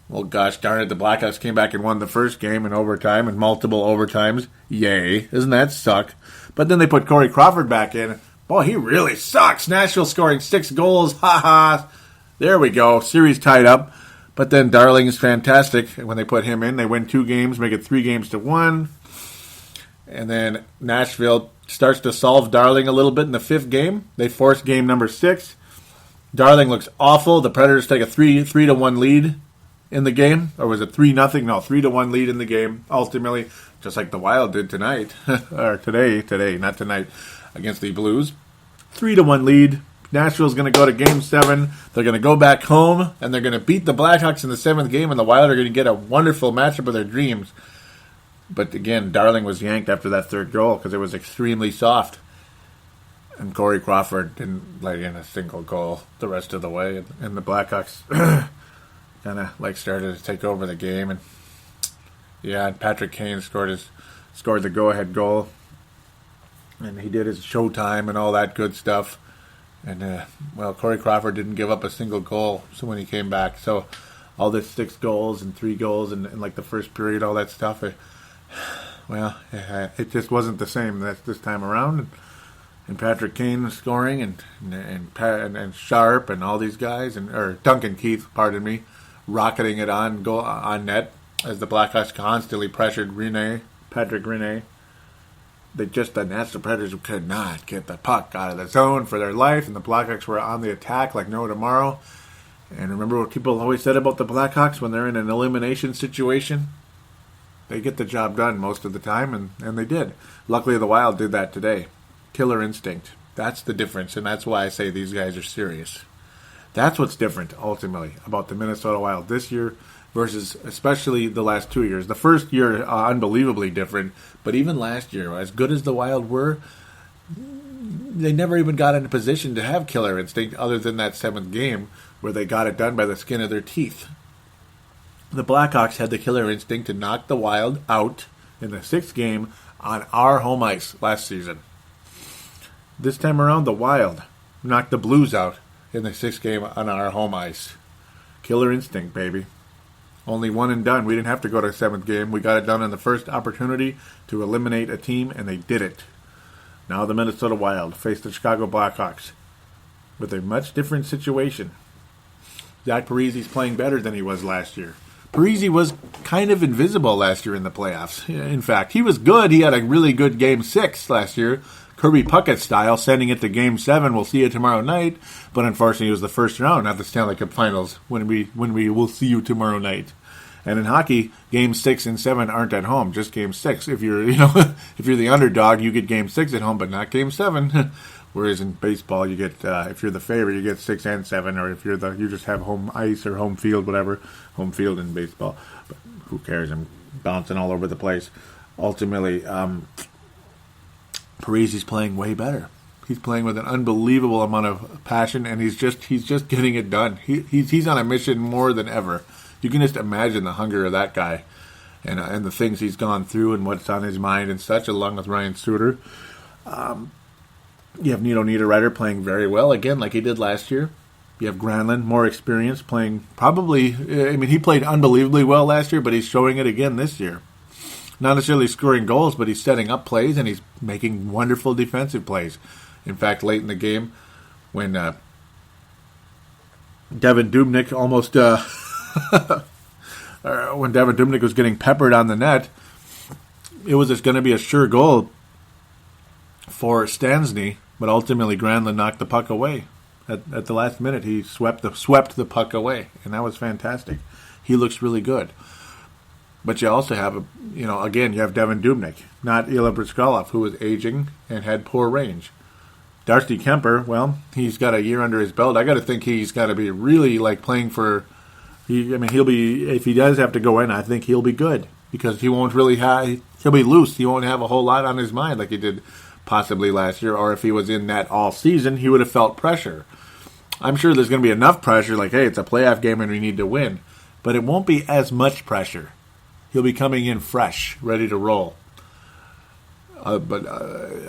Well, gosh darn it, the Blackhawks came back and won the first game in overtime and multiple overtimes. Yay. Doesn't that suck? But then they put Corey Crawford back in. Boy, he really sucks. Nashville scoring 6 goals. Ha. There we go. Series tied up. But then Darling is fantastic. When they put him in, they win 2 games, make it 3-1. And then Nashville starts to solve Darling a little bit in the 5th game. They force game number 6. Darling looks awful. The Predators take a 3-1 lead in the game. Or was it 3-0? No, 3-1 lead in the game. Ultimately, just like the Wild did tonight. Or today, not tonight, against the Blues. 3-1 lead. Nashville's going to go to Game 7. They're going to go back home, and they're going to beat the Blackhawks in the 7th game, and the Wild are going to get a wonderful matchup of their dreams. But again, Darling was yanked after that 3rd goal because it was extremely soft. And Corey Crawford didn't let in a single goal the rest of the way. And the Blackhawks kind of started to take over the game. And yeah, and Patrick Kane scored the go-ahead goal. And he did his showtime and all that good stuff. And, Corey Crawford didn't give up a single goal when he came back. So all this 6 goals and 3 goals in the first period, all that stuff, it just wasn't the same this time around. And Patrick Kane scoring and Sharp and all these guys, or Duncan Keith, pardon me, rocketing it on net as the Blackhawks constantly pressured Patrick Rinne. The Nashville Predators could not get the puck out of the zone for their life, and the Blackhawks were on the attack like no tomorrow. And remember what people always said about the Blackhawks when they're in an elimination situation? They get the job done most of the time, and they did. Luckily, the Wild did that today. Killer instinct. That's the difference, and that's why I say these guys are serious. That's what's different, ultimately, about the Minnesota Wild this year versus especially the last 2 years. The first year, unbelievably different, but even last year, as good as the Wild were, they never even got in a position to have killer instinct other than that 7th game where they got it done by the skin of their teeth. The Blackhawks had the killer instinct to knock the Wild out in the 6th game on our home ice last season. This time around, the Wild knocked the Blues out in the 6th game on our home ice. Killer instinct, baby. Only one and done. We didn't have to go to the 7th game. We got it done in the first opportunity to eliminate a team, and they did it. Now the Minnesota Wild face the Chicago Blackhawks with a much different situation. Zach Parise's playing better than he was last year. Parise was kind of invisible last year in the playoffs. In fact, he was good. He had a really good Game 6 last year, Kirby Puckett style, sending it to Game 7. We'll see you tomorrow night. But unfortunately, it was the first round, not the Stanley Cup Finals, when we will see you tomorrow night. And in hockey, Game 6 and 7 aren't at home, just Game 6. If you're if you're the underdog, you get Game 6 at home, but not Game 7. Whereas in baseball, you get if you're the favorite, you get 6 and 7, or if you just have home ice or home field, whatever, home field in baseball. But who cares? I'm bouncing all over the place. Ultimately, Parise's playing way better. He's playing with an unbelievable amount of passion, and he's just getting it done. He's on a mission more than ever. You can just imagine the hunger of that guy, and the things he's gone through and what's on his mind and such, along with Ryan Suter. You have Nino Niederreiter playing very well, again, like he did last year. You have Granlund, more experience, playing probably... he played unbelievably well last year, but he's showing it again this year. Not necessarily scoring goals, but he's setting up plays, and he's making wonderful defensive plays. In fact, late in the game, when Devin Dubnyk almost... when Devin Dubnyk was getting peppered on the net, it was just going to be a sure goal for Stastny, but ultimately Granlund knocked the puck away. At the last minute, he swept the puck away, and that was fantastic. He looks really good. But you also have, again, you have Devin Dubnyk, not Ilya Bryzgalov, who was aging and had poor range. Darcy Kemper, well, he's got a year under his belt. I got to think he's got to be really playing for. He'll be, if he does have to go in, I think he'll be good because he won't really have. He'll be loose. He won't have a whole lot on his mind like he did possibly last year. Or if he was in that all season, he would have felt pressure. I'm sure there's going to be enough pressure, like, hey, it's a playoff game and we need to win, but it won't be as much pressure. He'll be coming in fresh, ready to roll. But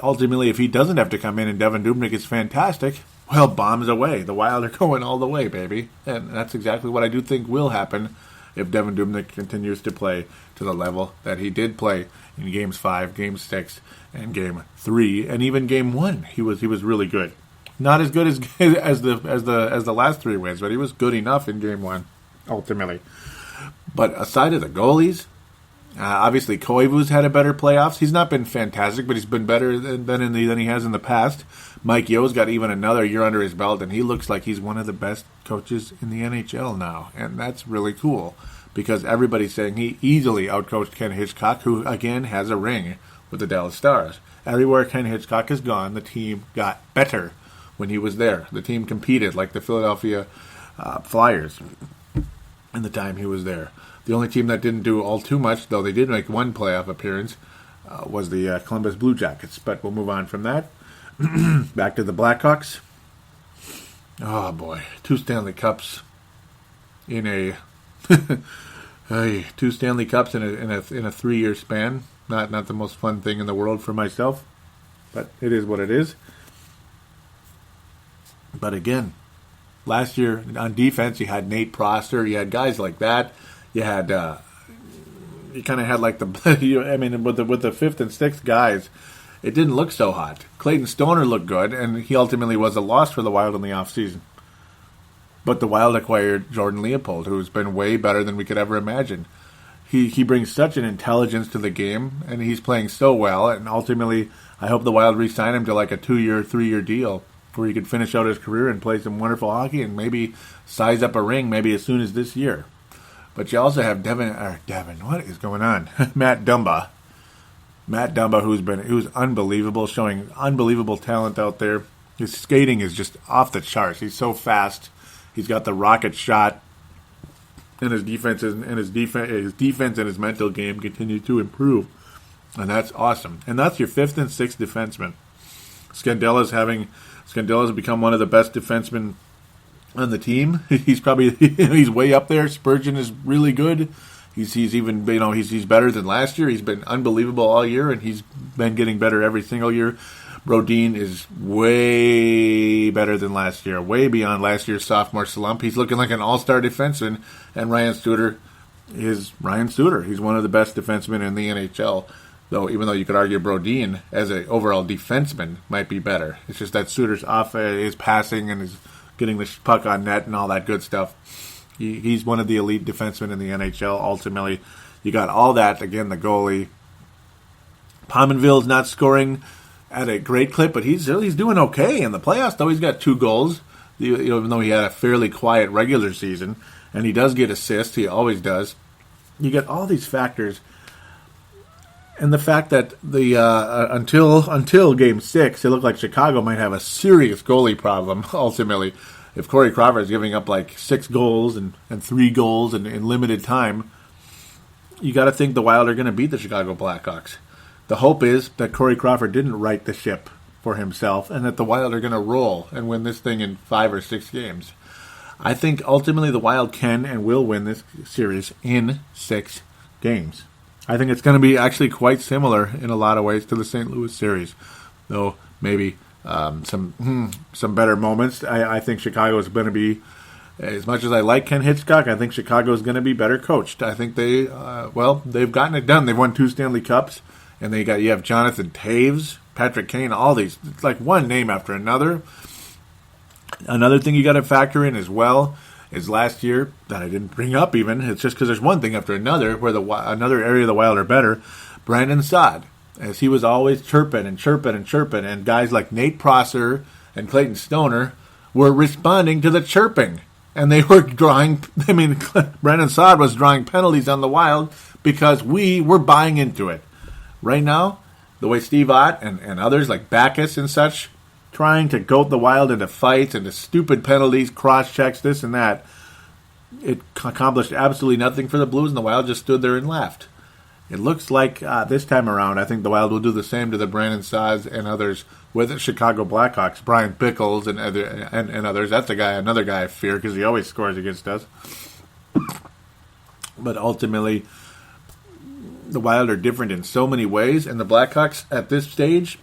ultimately, if he doesn't have to come in and Devin Dubnyk is fantastic, well, bombs away. The Wild are going all the way, baby. And that's exactly what I do think will happen if Devin Dubnyk continues to play to the level that he did play in Games 5, Game 6, and Game 3, and even Game 1. He was really good. Not as good as the last 3 wins, but he was good enough in Game 1, ultimately. But aside of the goalies, obviously Koivu's had a better playoffs. He's not been fantastic, but he's been better than he has in the past. Mike Yeo's got even another year under his belt, and he looks like he's one of the best coaches in the NHL now, and that's really cool because everybody's saying he easily outcoached Ken Hitchcock, who again has a ring with the Dallas Stars. Everywhere Ken Hitchcock has gone, the team got better when he was there. The team competed like the Philadelphia Flyers in the time he was there. The only team that didn't do all too much, though they did make one playoff appearance, was the Columbus Blue Jackets. But we'll move on from that. Back to the Blackhawks. Oh boy, 2 Stanley Cups in a 2 Stanley Cups in a 3-year span. Not the most fun thing in the world for myself, but it is what it is. But again, last year on defense, you had Nate Prosser, you had guys like that. You had, you kind of had like the, with the 5th and 6th guys, it didn't look so hot. Clayton Stoner looked good, and he ultimately was a loss for the Wild in the offseason. But the Wild acquired Jordan Leopold, who's been way better than we could ever imagine. He brings such an intelligence to the game, and he's playing so well, and ultimately, I hope the Wild re-sign him to like a 2-year, 3-year deal where he could finish out his career and play some wonderful hockey and maybe size up a ring maybe as soon as this year. But you also have Devin, what is going on? Matt Dumba. Matt Dumba, who's unbelievable, showing unbelievable talent out there. His skating is just off the charts. He's so fast. He's got the rocket shot, and his defense and his mental game continue to improve, and that's awesome. And that's your fifth and sixth defenseman. Scandella's become one of the best defensemen on the team. He's way up there. Spurgeon is really good. He's better than last year. He's been unbelievable all year, and he's been getting better every single year. Brodin is way better than last year, way beyond last year's sophomore slump. He's looking like an all-star defenseman, and Ryan Suter is Ryan Suter. He's one of the best defensemen in the NHL, even though you could argue Brodin as an overall defenseman might be better. It's just that Suter's his passing and his getting the puck on net and all that good stuff. He's one of the elite defensemen in the NHL. Ultimately, you got all that. Again, the goalie. Pominville's not scoring at a great clip, but he's doing okay in the playoffs. Though he's got 2 goals, even though he had a fairly quiet regular season, and he does get assists. He always does. You get all these factors, and the fact that until Game 6, it looked like Chicago might have a serious goalie problem. Ultimately, if Corey Crawford is giving up like 6 goals and 3 goals in limited time, you got to think the Wild are going to beat the Chicago Blackhawks. The hope is that Corey Crawford didn't right the ship for himself and that the Wild are going to roll and win this thing in 5 or 6 games. I think ultimately the Wild can and will win this series in 6 games. I think it's going to be actually quite similar in a lot of ways to the St. Louis series, though maybe some better moments. I think Chicago is going to be, as much as I like Ken Hitchcock, I think Chicago is going to be better coached. I think they've gotten it done. They've won 2 Stanley Cups, and you have Jonathan Taves, Patrick Kane, all these. It's like one name after another. Another thing you got to factor in as well is last year that I didn't bring up even. It's just because there's one thing after another where another area of the Wild are better. Brandon Saad, as he was always chirping, and guys like Nate Prosser and Clayton Stoner were responding to the chirping. And they were Brandon Saad was drawing penalties on the Wild because we were buying into it. Right now, the way Steve Ott and others like Backus and such trying to goat the Wild into fights, into stupid penalties, cross-checks, this and that, it accomplished absolutely nothing for the Blues, and the Wild just stood there and laughed. It looks like this time around, I think the Wild will do the same to the Brandon Saad and others with the Chicago Blackhawks, Brian Pickles and others. That's another guy I fear because he always scores against us. But ultimately, the Wild are different in so many ways, and the Blackhawks at this stage,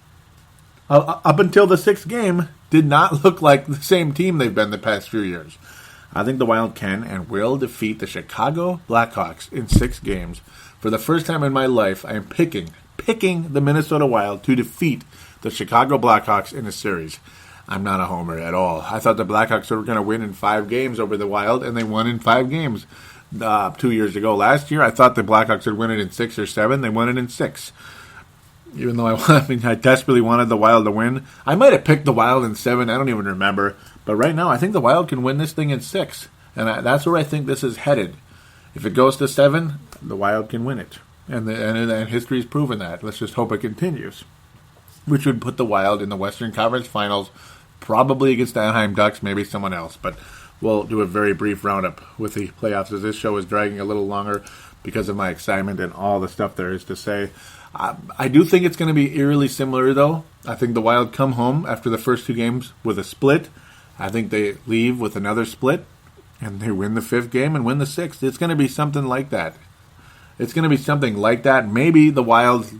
up until the 6th game, did not look like the same team they've been the past few years. I think the Wild can and will defeat the Chicago Blackhawks in 6 games. For the first time in my life, I am picking the Minnesota Wild to defeat the Chicago Blackhawks in a series. I'm not a homer at all. I thought the Blackhawks were going to win in 5 games over the Wild, and they won in 5 games 2 years ago. Last year, I thought the Blackhawks would win it in 6 or 7. They won it in 6. Even though I desperately wanted the Wild to win. I might have picked the Wild in 7. I don't even remember. But right now, I think the Wild can win this thing in 6. And that's where I think this is headed. If it goes to 7, the Wild can win it. And history's proven that. Let's just hope it continues. Which would put the Wild in the Western Conference Finals, probably against the Anaheim Ducks, maybe someone else. But we'll do a very brief roundup with the playoffs, as this show is dragging a little longer because of my excitement and all the stuff there is to say. I do think it's going to be eerily similar, though. I think the Wild come home after the first 2 games with a split. I think they leave with another split, and they win the 5th game and win the 6th. It's going to be something like that. Maybe the Wild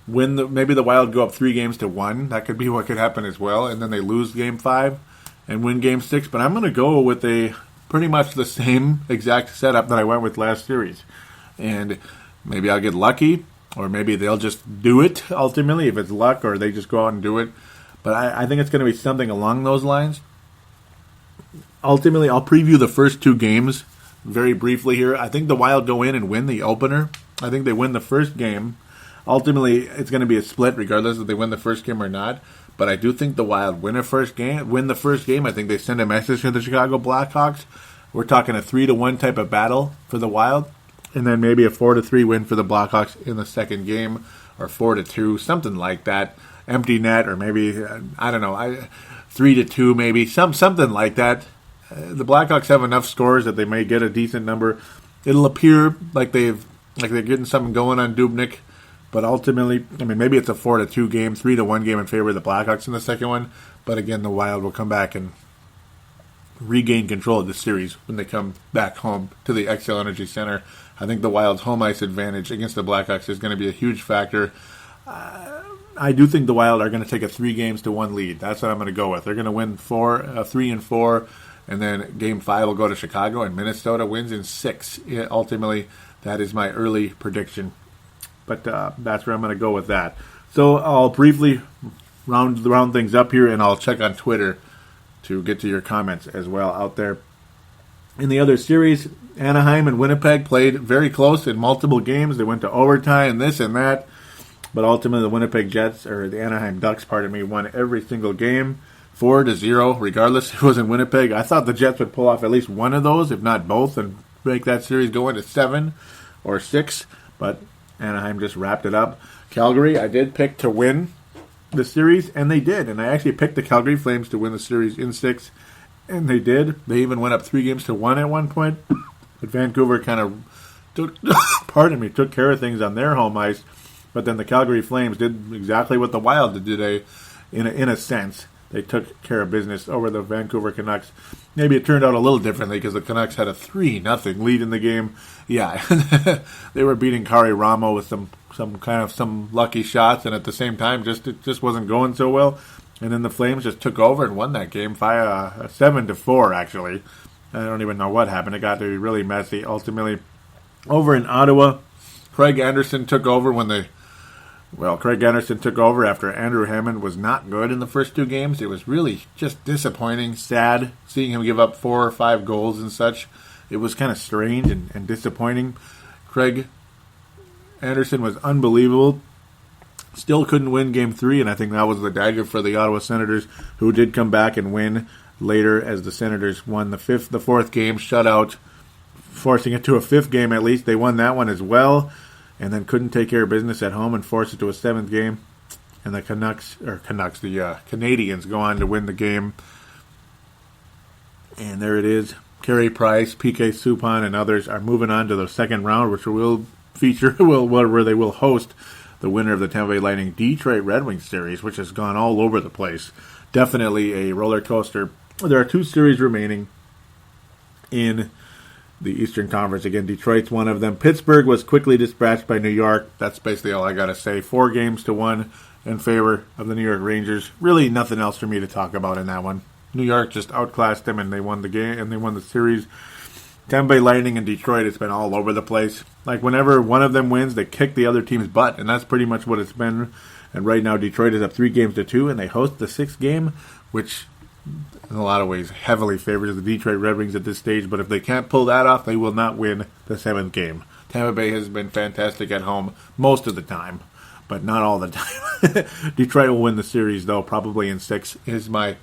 maybe the Wild go up 3-1. That could be what could happen as well, and then they lose Game 5 and win Game 6. But I'm going to go with a pretty much the same exact setup that I went with last series. And maybe I'll get lucky, or maybe they'll just do it ultimately, if it's luck, or they just go out and do it. But I think it's going to be something along those lines. Ultimately, I'll preview the first 2 games very briefly here. I think the Wild go in and win the opener. I think they win the first game. Ultimately, it's going to be a split regardless if they win the first game or not. But I do think the Wild win the first game. I think they send a message to the Chicago Blackhawks. We're talking a 3-1 type of battle for the Wild. And then maybe a 4-3 win for the Blackhawks in the second game, or 4-2, something like that. Empty net, or maybe, I don't know. 3-2 maybe, something like that. The Blackhawks have enough scores that they may get a decent number. It'll appear like they're getting something going on Dubnyk, but ultimately, I mean, maybe it's a 4-2 game, 3-1 game in favor of the Blackhawks in the second one. But again, the Wild will come back and regain control of the series when they come back home to the XL Energy Center. I think the Wild's home ice advantage against the Blackhawks is going to be a huge factor. I do think the Wild are going to take a 3-1 lead. That's what I'm going to go with. They're going to win 3-4, and then Game 5 will go to Chicago, and Minnesota wins in 6. Ultimately, that is my early prediction. But that's where I'm going to go with that. So I'll briefly round things up here, and I'll check on Twitter to get to your comments as well out there. In the other series, Anaheim and Winnipeg played very close in multiple games. They went to overtime, this and that. But ultimately, the Winnipeg Jets, or the Anaheim Ducks, won every single game, 4-0, regardless who was in Winnipeg. I thought the Jets would pull off at least one of those, if not both, and make that series go into 7 or 6. But Anaheim just wrapped it up. Calgary, I did pick to win the series, and they did. And I actually picked the Calgary Flames to win the series in 6, and they did. They even went up 3-1 at one point. But Vancouver kind of took care of things on their home ice. But then the Calgary Flames did exactly what the Wild did today, in a sense. They took care of business over the Vancouver Canucks. Maybe it turned out a little differently because the Canucks had a 3-0 lead in the game. Yeah, they were beating Kari Ramo with some lucky shots, and at the same time, it just wasn't going so well. And then the Flames just took over and won that game 7-4. Actually, I don't even know what happened. It got to be really messy. Ultimately, over in Ottawa, Craig Anderson took over after Andrew Hammond was not good in the first 2 games. It was really just disappointing, sad, seeing him give up 4 or 5 goals and such. It was kind of strange and disappointing. Craig Anderson was unbelievable. Still couldn't win Game 3, and I think that was the dagger for the Ottawa Senators, who did come back and win later as the Senators won the 4th game shutout, forcing it to a 5th game at least. They won that one as well, and then couldn't take care of business at home and forced it to a 7th game. And the Canadians go on to win the game. And there it is. Carey Price, PK Subban, and others are moving on to the second round, which will feature where they will host the winner of the Tampa Bay Lightning Detroit Red Wings series, which has gone all over the place. Definitely a roller coaster. There are 2 series remaining in the Eastern Conference. Again, Detroit's one of them. Pittsburgh was quickly dispatched by New York. That's basically all I got to say. 4-1 in favor of the New York Rangers. Really nothing else for me to talk about in that one. New York just outclassed them, and they won the game, and they won the series. Tampa Bay Lightning and Detroit, it's been all over the place. Like, whenever one of them wins, they kick the other team's butt, and that's pretty much what it's been. And right now, Detroit is up 3-2, and they host the 6th game, which in a lot of ways heavily favors the Detroit Red Wings at this stage. But if they can't pull that off, they will not win the 7th game. Tampa Bay has been fantastic at home most of the time, but not all the time. Detroit will win the series, though, probably in 6 is my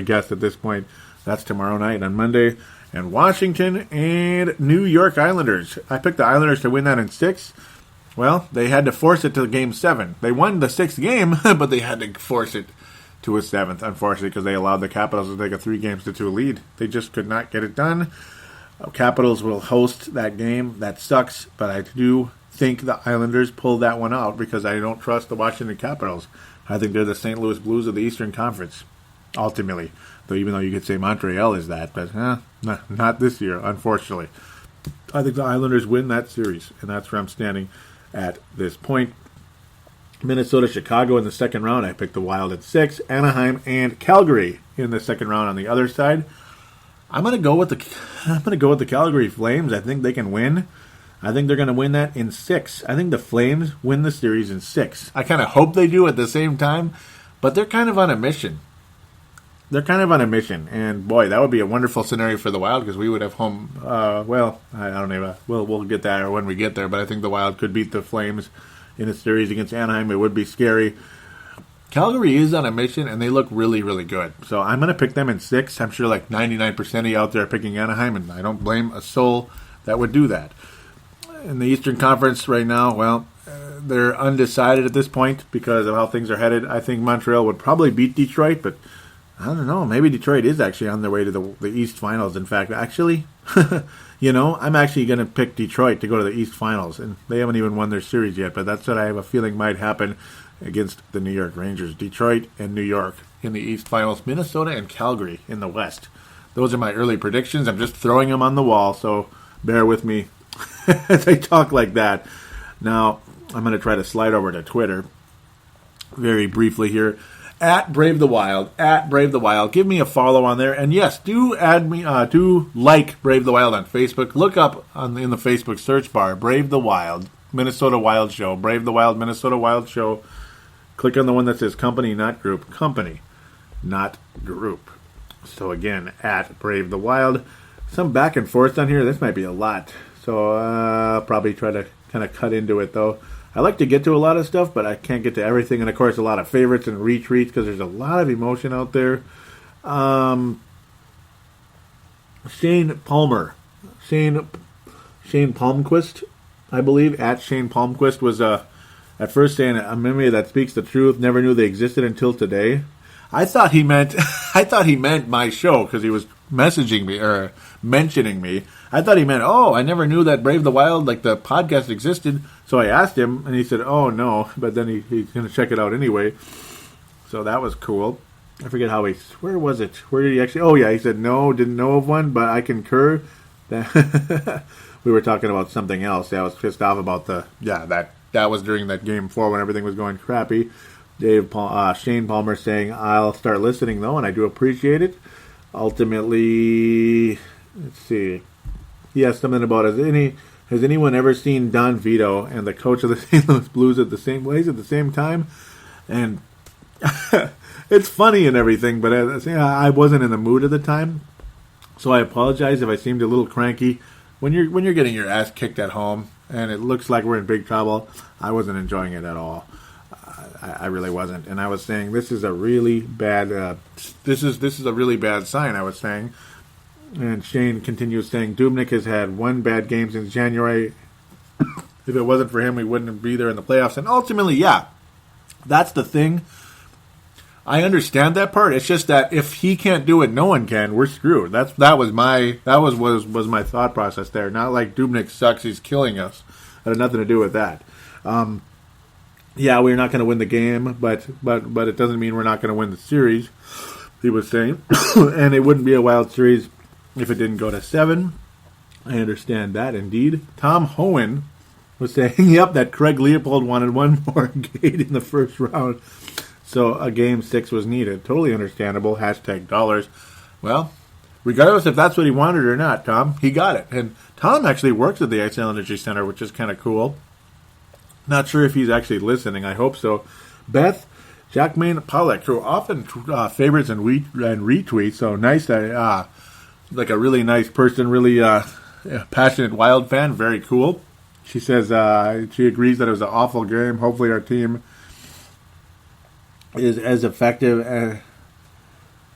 guess at this point. That's tomorrow night on Monday. And Washington and New York Islanders. I picked the Islanders to win that in 6. Well, they had to force it to Game 7. They won the 6th game, but they had to force it to a 7th, unfortunately, because they allowed the Capitals to take a 3-2 lead. They just could not get it done. Capitals will host that game. That sucks, but I do think the Islanders pulled that one out because I don't trust the Washington Capitals. I think they're the St. Louis Blues of the Eastern Conference, ultimately. Though even though you could say Montreal is that, but not this year, unfortunately. I think the Islanders win that series, and that's where I'm standing at this point. Minnesota, Chicago in the second round. I picked the Wild at 6. Anaheim and Calgary in the second round on the other side. I'm gonna go with the Calgary Flames. I think they can win. I think they're going to win that in 6. I think the Flames win the series in 6. I kind of hope they do at the same time, but they're kind of on a mission. And boy, that would be a wonderful scenario for the Wild because we would have home. I don't know. We'll get that when we get there. But I think the Wild could beat the Flames in a series against Anaheim. It would be scary. Calgary is on a mission, and they look really, really good. So I'm going to pick them in 6. I'm sure like 99% of you out there are picking Anaheim, and I don't blame a soul that would do that. In the Eastern Conference right now, they're undecided at this point because of how things are headed. I think Montreal would probably beat Detroit, but I don't know. Maybe Detroit is actually on their way to the East Finals. In fact, actually, I'm actually going to pick Detroit to go to the East Finals. And they haven't even won their series yet, but that's what I have a feeling might happen against the New York Rangers. Detroit and New York in the East Finals. Minnesota and Calgary in the West. Those are my early predictions. I'm just throwing them on the wall, so bear with me as I talk like that. Now, I'm going to try to slide over to Twitter very briefly here. At Brave the Wild. Give me a follow on there. And yes, do add me, do like Brave the Wild on Facebook. Look up in the Facebook search bar, Brave the Wild, Minnesota Wild Show. Brave the Wild, Minnesota Wild Show. Click on the one that says company, not group. Company, not group. So again, at Brave the Wild. Some back and forth on here. This might be a lot. So I'll probably try to kind of cut into it, though. I like to get to a lot of stuff, but I can't get to everything. And, of course, a lot of favorites and retweets because there's a lot of emotion out there. Shane Palmer. Shane Palmquist, I believe, at Shane Palmquist was at first saying a memory that speaks the truth. Never knew they existed until today. I thought he meant my show because he was messaging me or mentioning me. I thought he meant, I never knew that Brave the Wild, like the podcast existed. So I asked him, and he said, oh, no. But then he's going to check it out anyway. So that was cool. I forget where was it? Where did he actually, he said, no, didn't know of one, but I concur. That we were talking about something else. I was pissed off about that was during that Game 4 when everything was going crappy. Shane Palmer saying, I'll start listening, though, and I do appreciate it. Ultimately, let's see. He asked something about, has anyone ever seen Don Vito and the coach of the St. Louis Blues at the same place at the same time? And it's funny and everything, but I wasn't in the mood at the time. So I apologize if I seemed a little cranky. When you're getting your ass kicked at home and it looks like we're in big trouble, I wasn't enjoying it at all. I really wasn't, and I was saying this is a really bad. This is a really bad sign. I was saying, and Shane continues saying Dubnyk has had one bad game since January. If it wasn't for him, we wouldn't be there in the playoffs. And ultimately, that's the thing. I understand that part. It's just that if he can't do it, no one can. We're screwed. That was my my thought process there. Not like Dubnyk sucks. He's killing us. It had nothing to do with that. We're not going to win the game, but it doesn't mean we're not going to win the series, he was saying. And it wouldn't be a Wild series if it didn't go to 7. I understand that, indeed. Tom Hohen was saying, that Craig Leopold wanted one more gate in the first round, so a Game 6 was needed. Totally understandable. #dollars. Well, regardless if that's what he wanted or not, Tom, he got it. And Tom actually works at the Xcel Energy Center, which is kind of cool. Not sure if he's actually listening. I hope so. Beth Jackmaine Pollock, who often favorites and retweets. So nice. Like a really nice person, really passionate Wild fan. Very cool. She says she agrees that it was an awful game. Hopefully our team is as effective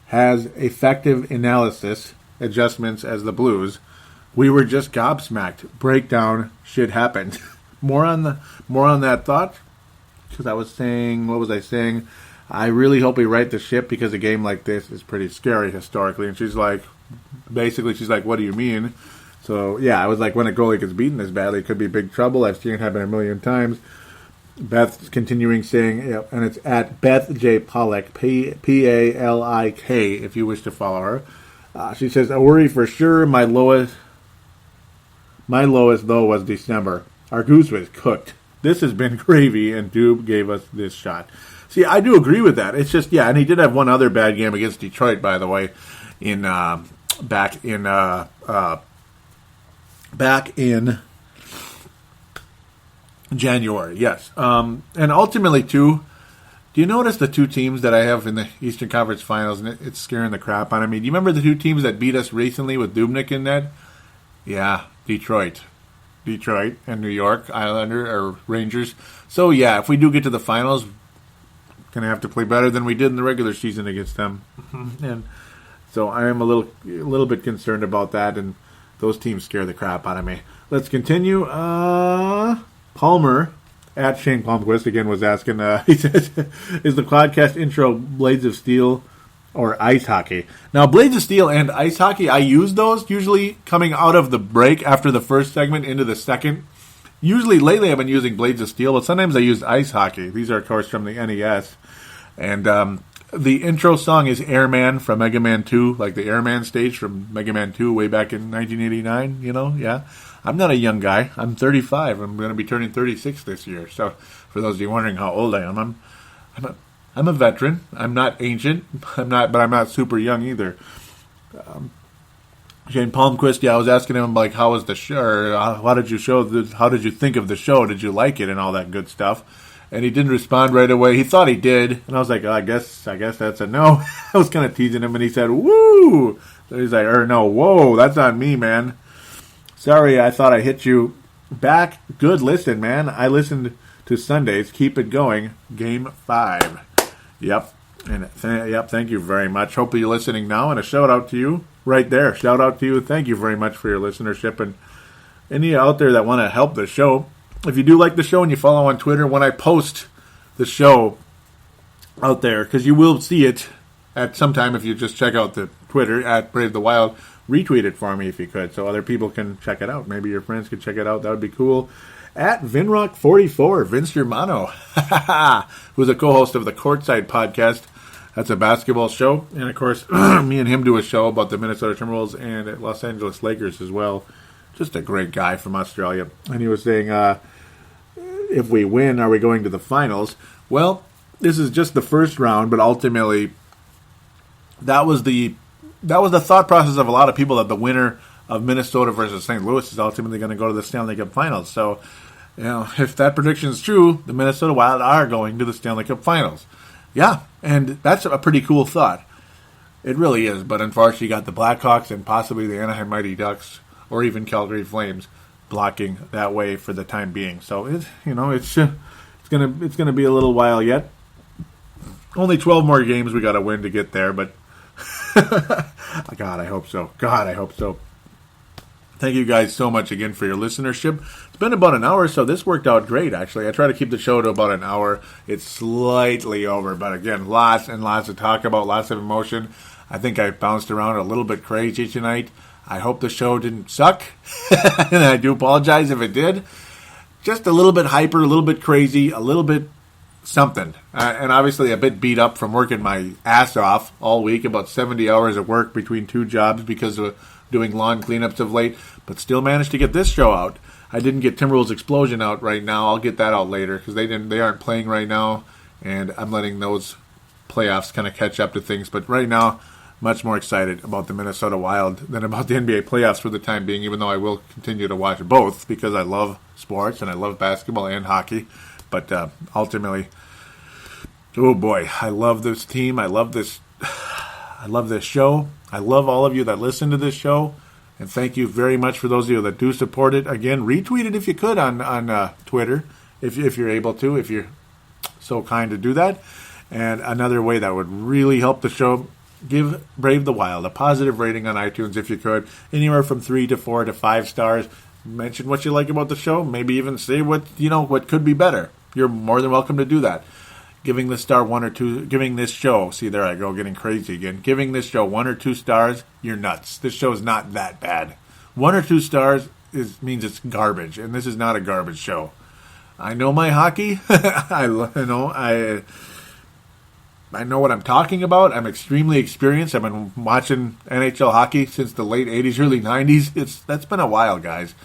has effective analysis adjustments as the Blues. We were just gobsmacked. Breakdown. Shit happened. More on that thought, because I was saying, what was I saying? I really hope we right the ship because a game like this is pretty scary historically. And she's like, what do you mean? So I was like, when a goalie gets beaten this badly, it could be big trouble. I've seen it happen a million times. Beth's continuing saying, and it's at Beth J Pollock, Palik, if you wish to follow her. She says, I worry for sure. My lowest though was December. Our goose was cooked. This has been gravy, and Dube gave us this shot. See, I do agree with that. It's just, and he did have one other bad game against Detroit, by the way, back in January. Yes, and ultimately too. Do you notice the two teams that I have in the Eastern Conference Finals, and it's scaring the crap out of me? Do you remember the two teams that beat us recently with Dubnyk in net? Yeah, Detroit and New York Islander or Rangers. So if we do get to the finals, gonna have to play better than we did in the regular season against them. And so I am a little bit concerned about that, and those teams scare the crap out of me. Let's continue. Palmer at Shane Palmquist again was asking. He says, "Is the podcast intro Blades of Steel or ice hockey. Now, Blades of Steel and ice hockey, I use those usually coming out of the break after the first segment into the second. Usually, lately I've been using Blades of Steel, but sometimes I use ice hockey. These are, of course, from the NES. And the intro song is Airman from Mega Man 2, like the Airman stage from Mega Man 2 way back in 1989, yeah. I'm not a young guy. I'm 35. I'm going to be turning 36 this year. So, for those of you wondering how old I am, I'm a veteran. I'm not ancient. But I'm not super young either. Shane Palmquist, I was asking him like, how was the show? Or how did you think of the show? Did you like it and all that good stuff? And he didn't respond right away. He thought he did, and I was like, I guess that's a no. I was kind of teasing him, and he said, "Woo!" So he's like, no, whoa, that's on me, man. Sorry, I thought I hit you back. Good listen, man. I listened to Sundays. Keep it going. Game 5. Yep. And thank you very much. Hopefully you're listening now, and a shout out to you right there. Shout out to you. Thank you very much for your listenership, and any out there that want to help the show. If you do like the show and you follow on Twitter, when I post the show out there, because you will see it at some time if you just check out the Twitter at Brave the Wild, retweet it for me if you could, so other people can check it out. Maybe your friends could check it out. That would be cool. At Vinrock44, Vince Germano, who's a co-host of the Courtside podcast. That's a basketball show. And, of course, me and him do a show about the Minnesota Timberwolves and Los Angeles Lakers as well. Just a great guy from Australia. And he was saying, if we win, are we going to the finals? Well, this is just the first round, but ultimately that was the thought process of a lot of people, that the winner of Minnesota versus St. Louis is ultimately going to go to the Stanley Cup Finals. So, if that prediction is true, the Minnesota Wild are going to the Stanley Cup Finals. Yeah, and that's a pretty cool thought. It really is, but unfortunately you got the Blackhawks and possibly the Anaheim Mighty Ducks or even Calgary Flames blocking that way for the time being. So it's gonna be a little while yet. Only 12 more games we got to win to get there, but God, I hope so. Thank you guys so much again for your listenership. It's been about an hour, so this worked out great, actually. I try to keep the show to about an hour. It's slightly over, but again, lots and lots to talk about, lots of emotion. I think I bounced around a little bit crazy tonight. I hope the show didn't suck, and I do apologize if it did. Just a little bit hyper, a little bit crazy, a little bit something. And obviously a bit beat up from working my ass off all week, about 70 hours of work between 2 jobs because of doing lawn cleanups of late, but still managed to get this show out. I didn't get Timberwolves Explosion out right now. I'll get that out later because they aren't playing right now, and I'm letting those playoffs kind of catch up to things. But right now, much more excited about the Minnesota Wild than about the NBA playoffs for the time being, even though I will continue to watch both because I love sports and I love basketball and hockey. But ultimately, oh boy, I love this team. I love this show. I love all of you that listen to this show. And thank you very much for those of you that do support it. Again, retweet it if you could on Twitter, if you're able to, if you're so kind to do that. And another way that would really help the show, give Brave the Wild a positive rating on iTunes if you could. Anywhere from 3 to 4 to 5 stars. Mention what you like about the show. Maybe even say what could be better. You're more than welcome to do that. Giving this show, see, there I go, getting crazy again. Giving this show 1 or 2 stars, you're nuts. This show is not that bad. 1 or 2 stars means it's garbage, and this is not a garbage show. I know my hockey. I know what I'm talking about. I'm extremely experienced. I've been watching NHL hockey since the late 80s, early 90s. That's been a while, guys.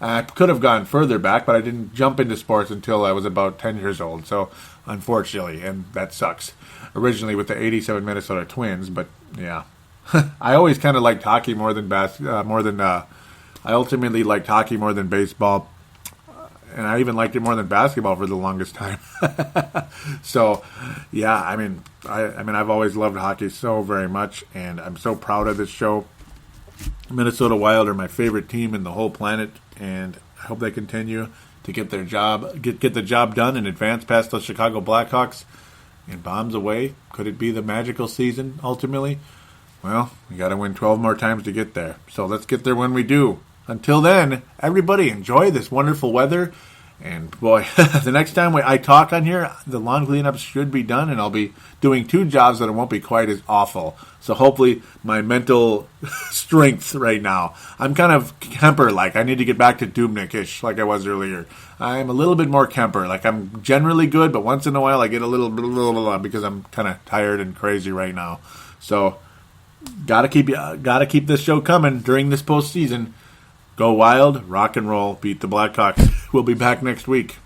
I could have gone further back, but I didn't jump into sports until I was about 10 years old. So, unfortunately, and that sucks. Originally with the 87 Minnesota Twins, but yeah. I always kind of liked hockey more than I ultimately liked hockey more than baseball. And I even liked it more than basketball for the longest time. So, yeah, I mean, I've always loved hockey so very much, and I'm so proud of this show. Minnesota Wild are my favorite team in the whole planet, and I hope they continue to get their job, get the job done and advance past the Chicago Blackhawks and bombs away. Could it be the magical season ultimately? Well, we got to win 12 more times to get there. So let's get there when we do. Until then, everybody enjoy this wonderful weather And boy, the next time I talk on here, the lawn cleanup should be done, and I'll be doing 2 jobs that won't be quite as awful. So hopefully my mental strength right now. I'm kind of Kemper-like. I need to get back to Dubnyk-ish like I was earlier. I'm a little bit more Kemper. Like, I'm generally good, but once in a while I get a little blah, blah, blah, because I'm kind of tired and crazy right now. So gotta keep this show coming during this postseason. Go Wild, rock and roll, beat the Blackhawks. We'll be back next week.